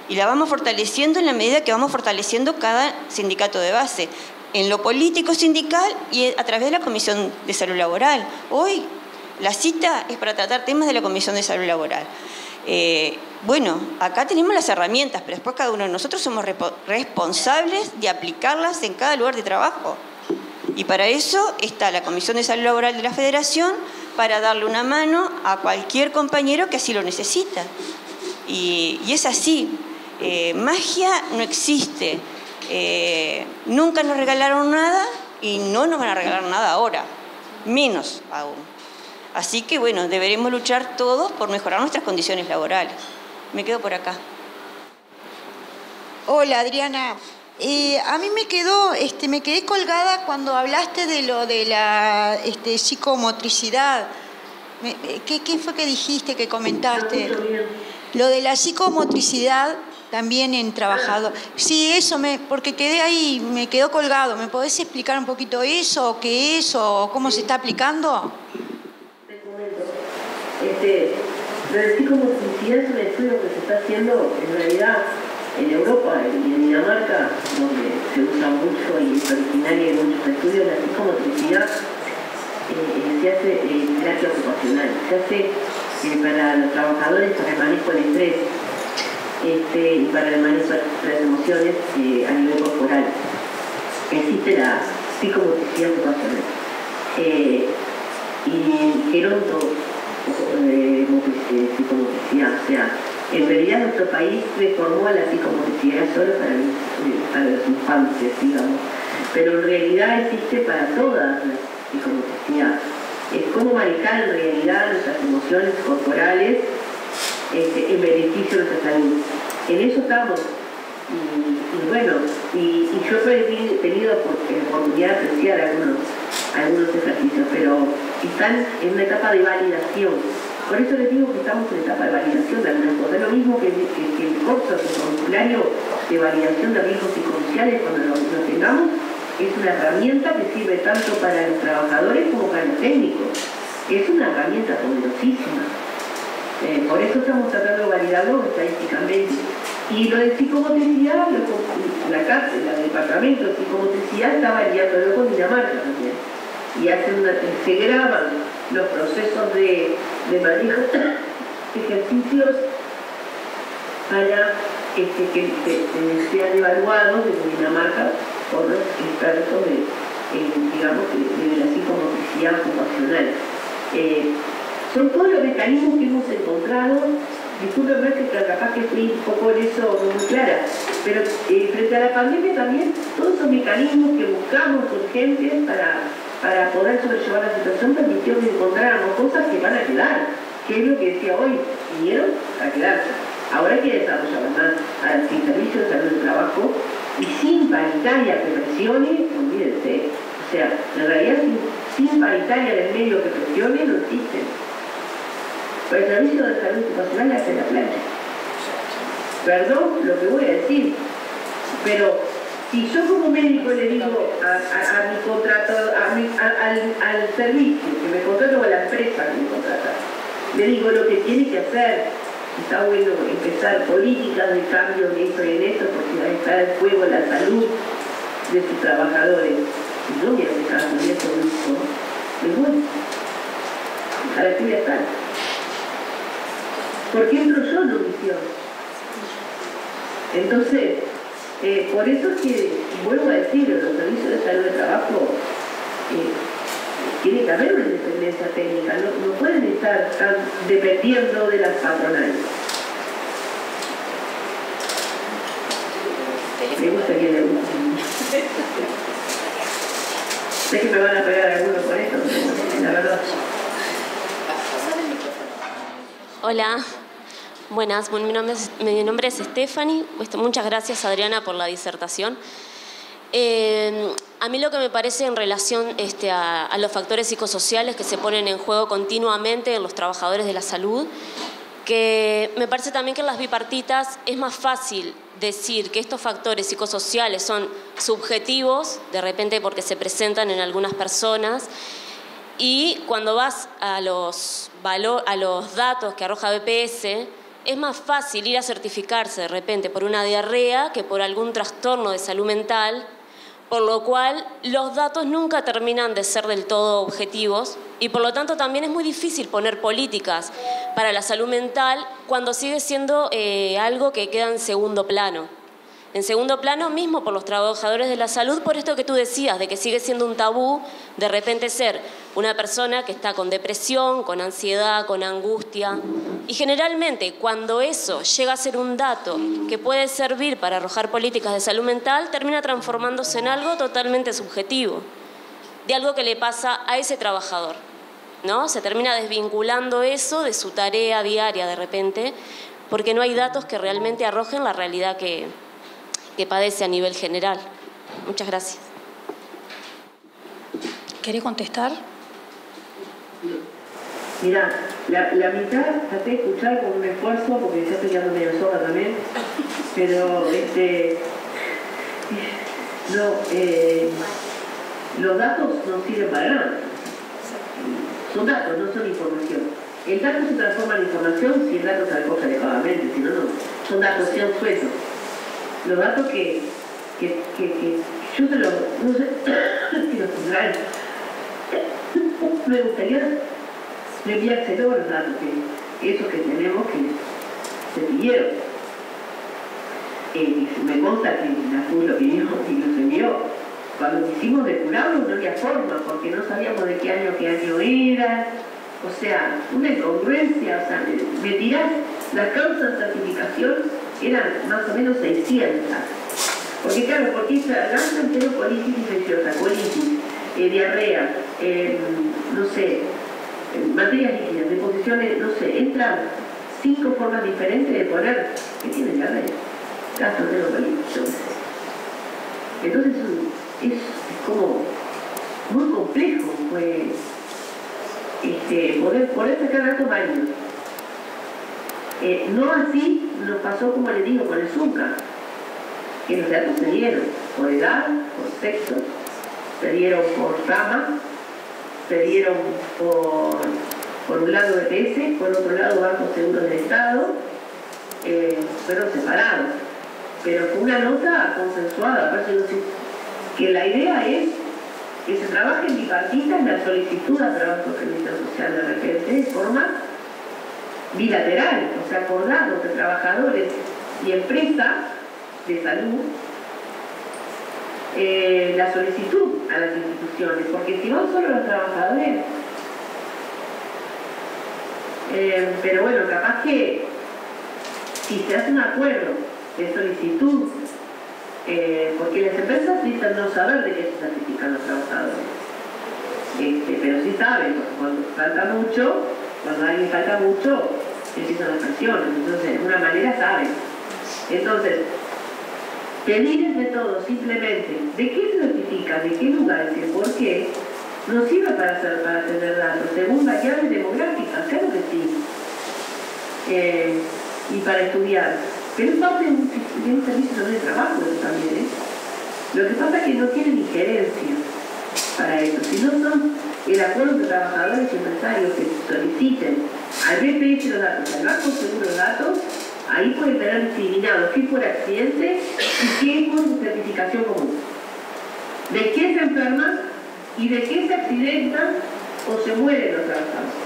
Y la vamos fortaleciendo en la medida que vamos fortaleciendo cada sindicato de base, en lo político sindical y a través de la Comisión de Salud Laboral. Hoy la cita es para tratar temas de la Comisión de Salud Laboral. Bueno, acá tenemos las herramientas, pero después cada uno de nosotros somos responsables de aplicarlas en cada lugar de trabajo. Y para eso está la Comisión de Salud Laboral de la Federación, para darle una mano a cualquier compañero que así lo necesita. Y es así. Magia no existe. Nunca nos regalaron nada y no nos van a regalar nada ahora, menos aún. Así que bueno, deberemos luchar todos por mejorar nuestras condiciones laborales. Me quedo por acá. Hola, Adriana. A mí me quedé colgada cuando hablaste de lo de la psicomotricidad. ¿Qué fue que dijiste, que comentaste? Lo de la psicomotricidad también en trabajador. Sí, eso, porque quedé ahí, me quedó colgado. ¿Me podés explicar un poquito eso? ¿Qué es o cómo se está aplicando? Te comento. Lo de psicomotricidad es un estudio que se está haciendo en realidad en Europa y en Dinamarca, donde se usa mucho y es originaria de muchos estudios. La psicomotricidad se hace en terapia ocupacional, se hace para los trabajadores para el manejo del estrés y para el manejo de las emociones a nivel corporal. Existe la psicomotricidad ocupacional. Y geronto psicomotricidad, o sea, en realidad nuestro país reformó a la psicomotricidad solo para los infantes, digamos, pero en realidad existe para todas las psicomotricidad. Es cómo manejar en realidad nuestras emociones corporales en beneficio de nuestra salud. En eso estamos. Y bueno, y yo he tenido oportunidad de apreciar algunos ejercicios, pero están en una etapa de validación. Por eso les digo que estamos en etapa de validación de algunas cosas. Lo mismo que el curso formulario de validación de riesgos psicosociales, cuando lo tengamos, es una herramienta que sirve tanto para los trabajadores como para los técnicos. Es una herramienta poderosísima. Por eso estamos tratando de validarlo estadísticamente. Y lo de psicomotricidad, la cátedra del departamento de psicomotricidad está validándolo con Dinamarca también. Y se graban los procesos de manejo de ejercicios para que sean evaluados desde Dinamarca por los expertos de la psicomotricidad ocupacional. Son todos los mecanismos que hemos encontrado. Discúlpenme que capaz que fui un poco en eso no muy clara, pero frente a la pandemia también todos esos mecanismos que buscamos urgentes para poder sobrellevar la situación permitieron que encontráramos cosas que van a quedar, que es lo que decía hoy, vinieron a quedarse. Ahora hay que desarrollar más sin servicio de salud del trabajo y sin paritaria que presione, olvídense. O sea, en realidad sin paritaria del medio que presione no existen. Pues el servicio de salud ocupacional hace la plancha. Perdón lo que voy a decir, pero si yo como médico le digo a mi contratador, al servicio que me contrata o a la empresa que me contrata, le digo lo que tiene que hacer, está bueno empezar políticas de cambio en esto y en esto, porque va a estar en juego la salud de sus trabajadores. Y no voy a dejar con eso mismo, me voy. Ojalá que voy a estar. Porque entro yo en omisión. Entonces, por eso es que, vuelvo a decir, los servicios de salud de trabajo tiene que haber una independencia técnica, no pueden estar dependiendo de las patronales. Me gustaría le guste. Sé que me van a pegar algunos por esto, pero la verdad. Hola, buenas, mi nombre es Stephanie. Muchas gracias, Adriana, por la disertación. A mí lo que me parece en relación a los factores psicosociales que se ponen en juego continuamente en los trabajadores de la salud, que me parece también que en las bipartitas es más fácil decir que estos factores psicosociales son subjetivos, de repente porque se presentan en algunas personas, y cuando vas a los datos que arroja BPS, es más fácil ir a certificarse de repente por una diarrea que por algún trastorno de salud mental, por lo cual los datos nunca terminan de ser del todo objetivos y por lo tanto también es muy difícil poner políticas para la salud mental cuando sigue siendo algo que queda en segundo plano. En segundo plano mismo por los trabajadores de la salud, por esto que tú decías, de que sigue siendo un tabú de repente ser una persona que está con depresión, con ansiedad, con angustia. Y generalmente cuando eso llega a ser un dato que puede servir para arrojar políticas de salud mental, termina transformándose en algo totalmente subjetivo, de algo que le pasa a ese trabajador, ¿no? Se termina desvinculando eso de su tarea diaria de repente, porque no hay datos que realmente arrojen la realidad que padece a nivel general. Muchas gracias. ¿Querés contestar? Mirá, la mitad traté de escuchar con un esfuerzo, porque ya estoy quedando medio sorda también, pero los datos no sirven para nada. Son datos, no son información. El dato se transforma en información si el dato se acoge adecuadamente, si no, no. Son datos, sean sueltos. Los datos que yo te los, no sé, si los tendrán. Me gustaría enviárselo los datos, esos que tenemos que se pidieron. Me consta que la FUL lo pidió y los envió. Cuando quisimos depurarlo no había forma, porque no sabíamos de qué año era. O sea, una incongruencia, o sea, me tirás las causas de certificación eran más o menos 600. Porque claro, porque esa danza entero colitis infecciosa, colitis, diarrea, no sé, materias líquidas, deposiciones, no sé, entran 5 formas diferentes de poner que tiene diarrea. Gastroenterocolitis, yo no sé. Entonces es como muy complejo, pues, poder sacar datos válidos. No así nos pasó, como les digo, con el Zunca, que los datos se dieron por edad, por sexo, se dieron por rama, se dieron por un lado EPS, por otro lado Banco Seguro del Estado, fueron separados. Pero fue una nota consensuada, aparte que la idea es que se trabaje en bipartita en la solicitud a trabajo de servicio social de repente de forma bilateral, o sea, acordado entre trabajadores y empresas de salud, la solicitud a las instituciones, porque si no solo los trabajadores, pero bueno, capaz que si se hace un acuerdo de solicitud, porque las empresas dicen no saber de qué se certifican los trabajadores, pero sí saben, cuando falta mucho, cuando a alguien falta mucho, empiezan las presiones, entonces de alguna manera saben. Entonces, pedir entre todos simplemente de qué se certifica, de qué lugar y por qué, no sirve para tener datos, según variables demográficas, claro que sí, y para estudiar. Pero es parte de un servicio de trabajo eso también, ¿eh? Lo que pasa es que no tienen injerencia para eso, si no son el acuerdo de trabajadores y empresarios que soliciten al BPS los datos, al Banco Seguro los datos, ahí pueden tener discriminados qué por accidente y qué por su certificación común. De qué se enferman y de qué se accidentan o se mueren los trabajadores.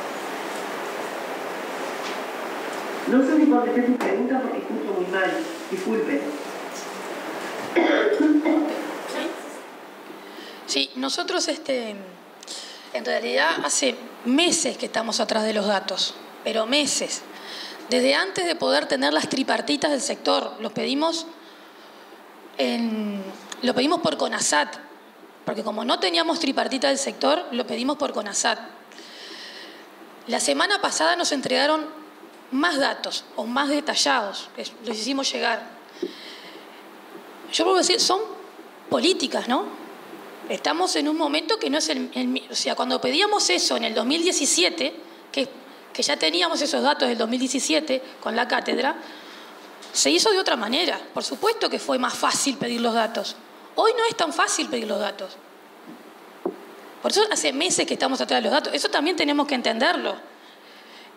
No sé si contesté tu pregunta porque escucho muy mal. Disculpe. Sí, nosotros en realidad hace meses que estamos atrás de los datos, pero meses. Desde antes de poder tener las tripartitas del sector, lo pedimos por CONASAT, porque como no teníamos tripartita del sector, lo pedimos por CONASAT. La semana pasada nos entregaron más datos o más detallados, que los hicimos llegar. Yo vuelvo a decir, son políticas, ¿no? Estamos en un momento que no es o sea, cuando pedíamos eso en el 2017, que ya teníamos esos datos del 2017 con la cátedra, se hizo de otra manera. Por supuesto que fue más fácil pedir los datos. Hoy no es tan fácil pedir los datos. Por eso hace meses que estamos atrás de los datos. Eso también tenemos que entenderlo.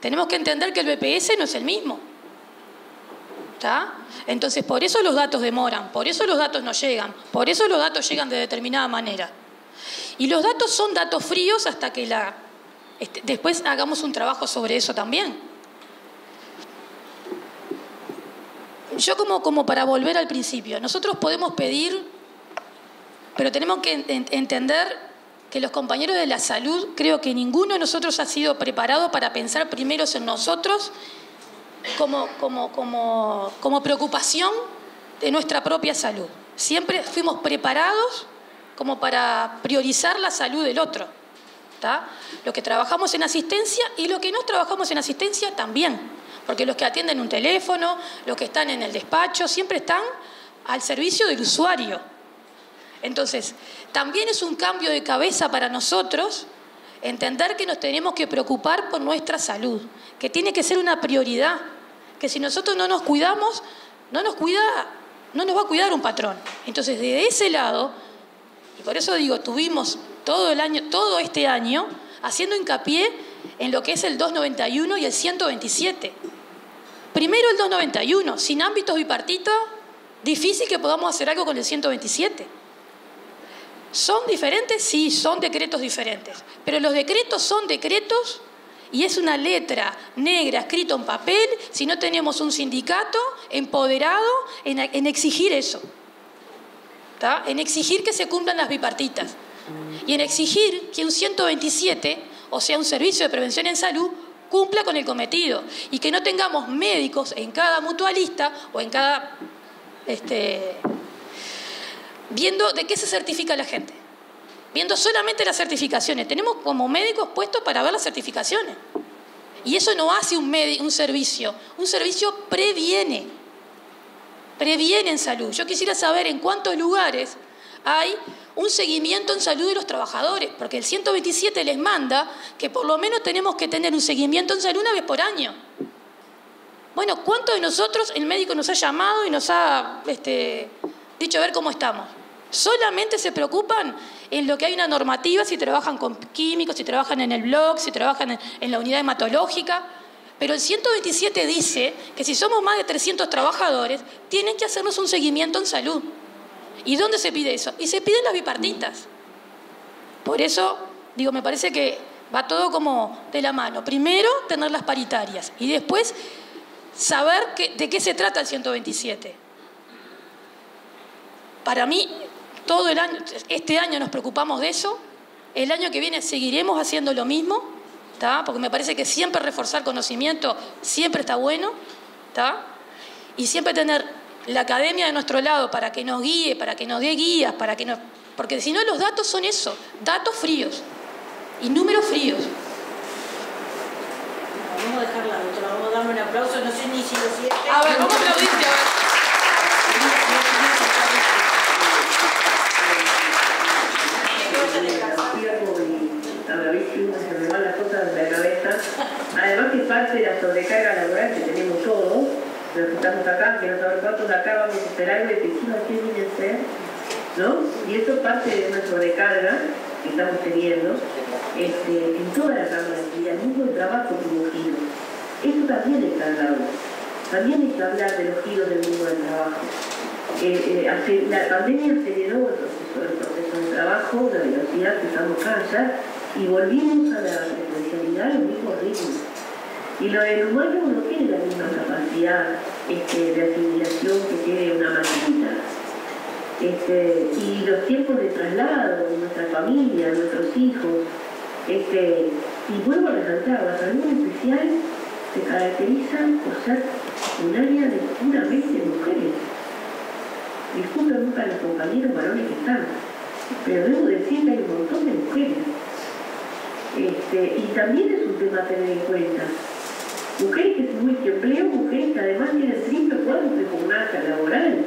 Tenemos que entender que el BPS no es el mismo. ¿Está? Entonces, por eso los datos demoran, por eso los datos no llegan, por eso los datos llegan de determinada manera. Y los datos son datos fríos hasta que después hagamos un trabajo sobre eso también. Yo como para volver al principio, nosotros podemos pedir, pero tenemos que entender que los compañeros de la salud, creo que ninguno de nosotros ha sido preparado para pensar primero en nosotros como preocupación de nuestra propia salud. Siempre fuimos preparados como para priorizar la salud del otro. ¿Tá? Los que trabajamos en asistencia y los que no trabajamos en asistencia también. Porque los que atienden un teléfono, los que están en el despacho, siempre están al servicio del usuario. Entonces, también es un cambio de cabeza para nosotros entender que nos tenemos que preocupar por nuestra salud, que tiene que ser una prioridad, que si nosotros no nos cuidamos, no nos va a cuidar un patrón. Entonces, desde ese lado, y por eso digo, tuvimos todo este año haciendo hincapié en lo que es el 291 y el 127. Primero el 291, sin ámbitos bipartitos, difícil que podamos hacer algo con el 127. ¿Son diferentes? Sí, son decretos diferentes. Pero los decretos son decretos y es una letra negra escrita en papel si no tenemos un sindicato empoderado en exigir eso. ¿Tá? En exigir que se cumplan las bipartitas. Y en exigir que un 127, o sea, un servicio de prevención en salud, cumpla con el cometido. Y que no tengamos médicos en cada mutualista o en cada... viendo de qué se certifica la gente, viendo solamente las certificaciones. Tenemos como médicos puestos para ver las certificaciones. Y eso no hace un servicio. Un servicio previene en salud. Yo quisiera saber en cuántos lugares hay un seguimiento en salud de los trabajadores, porque el 127 les manda que por lo menos tenemos que tener un seguimiento en salud una vez por año. Bueno, ¿cuántos de nosotros el médico nos ha llamado y nos ha dicho a ver cómo estamos? Solamente se preocupan en lo que hay una normativa, si trabajan con químicos, si trabajan en el blog, si trabajan en la unidad hematológica. Pero el 127 dice que si somos más de 300 trabajadores, tienen que hacernos un seguimiento en salud. ¿Y dónde se pide eso? Y se piden las bipartitas. Por eso, digo, me parece que va todo como de la mano. Primero, tener las paritarias y después saber de qué se trata el 127. Para mí, todo el año, este año nos preocupamos de eso. El año que viene seguiremos haciendo lo mismo, ¿tá? Porque me parece que siempre reforzar conocimiento siempre está bueno, ¿tá? Y siempre tener la academia de nuestro lado para que nos guíe, para que nos dé guías, porque si no los datos son eso, datos fríos y números fríos. Vamos a dejarla, doctora, vamos a darle un aplauso, no sé ni si lo siente. A ver, ¿cómo aplaudiste? A ver. Se me van las cosas de la cabeza. Además que parte de la sobrecarga laboral que tenemos todos, los que estamos acá, que no sabemos cuántos de acá vamos a hacer algo y decimos qué viene a ser, ¿no? Y eso parte de una sobrecarga que estamos teniendo en toda la cámara y el mundo del trabajo como giro. Eso también está hablado. También hay que hablar de los giros del mundo del trabajo. La pandemia aceleró el proceso de trabajo, la velocidad que estamos acá y volvimos a la presencialidad a los mismos ritmos. Y lo del humano no tiene la misma capacidad de asimilación que tiene una maquinita. Y los tiempos de traslado de nuestra familia, nuestros hijos, y vuelvo a resaltar, la salud especial se caracteriza por ser un área de puramente mujeres. Disculpen nunca a los compañeros varones que están, pero debo decir que hay un montón de mujeres. Y también es un tema a tener en cuenta. Mujeres que emplean, mujeres que además tienen triple, cuádruple jornada laboral.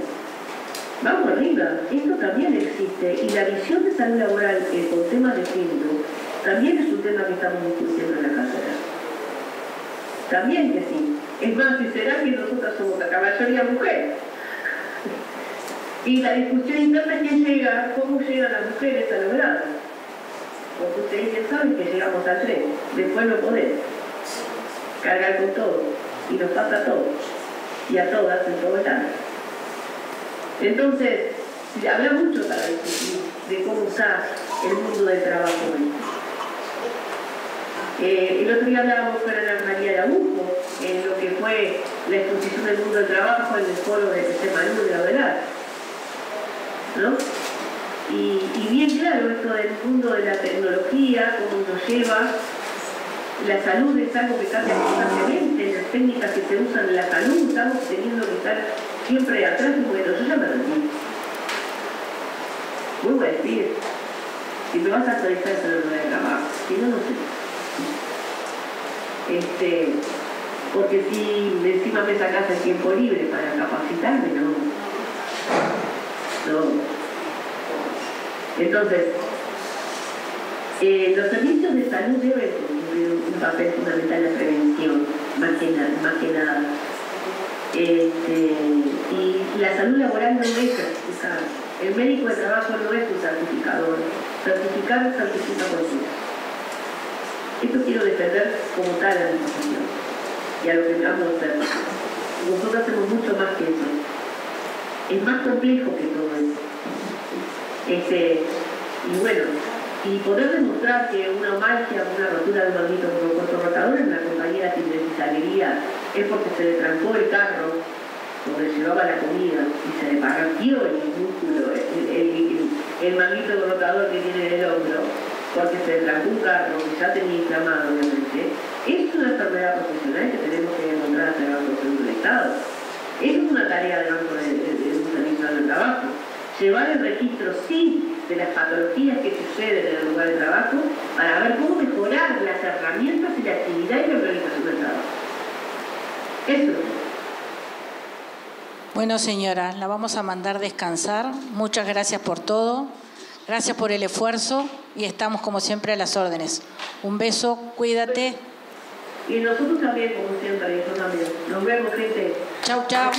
Vamos arriba, esto también existe. Y la visión de salud laboral con temas de género también es un tema que estamos discutiendo en la cátedra. También que sí. Es más, si será que nosotras somos la mayoría mujer. Y la discusión interna es quién llega, cómo llegan las mujeres a lograr. Porque ustedes ya saben que llegamos al tren, después no podemos cargar con todo, y nos pasa a todos, y a todas en todos lados. Entonces, habla mucho para discutir de cómo usar el mundo del trabajo hoy. El otro día hablábamos con Ana María de Abujo, en lo que fue la exposición del mundo del trabajo en el foro de Semanú de la Velar, ¿no? Y bien claro esto del mundo de la tecnología, cómo nos lleva. La salud es algo que cambia constantemente, las técnicas que se usan en la salud, estamos teniendo que estar siempre atrás, y bueno, yo ya me rendí. Vuelvo a decir, si me vas a actualizar el celular de trabajo, si no, no sé. Porque si encima me sacas el tiempo libre para capacitarme, no. Entonces, los servicios de salud deben cumplir un papel fundamental en la prevención, más que nada. Y la salud laboral no es certificada. El médico de trabajo no es un certificador. Certificar certifica cualquiera. Esto quiero defender como tal a mi profesión y a lo que vamos a hacer. Nosotros hacemos mucho más que eso. Es más complejo que todo eso. Y bueno, y poder demostrar que una magia, una rotura de un manguito como corto rotador en una compañera que necesitaría es porque se le trancó el carro donde llevaba la comida y se le partió el músculo, el manguito rotador que tiene en el hombro, porque se le trancó un carro que ya tenía inflamado, obviamente. Es una enfermedad profesional que tenemos que encontrar hasta el Banco del Estado. Eso es una tarea del Banco de Servicio del Trabajo. Llevar el registro, sí, de las patologías que suceden en el lugar de trabajo para ver cómo mejorar las herramientas y la actividad y la organización del trabajo. Eso. Bueno, señora, la vamos a mandar descansar. Muchas gracias por todo. Gracias por el esfuerzo y estamos como siempre a las órdenes. Un beso, cuídate. Y nosotros también, como siempre, yo también. Nos vemos, gente. Chau, chau.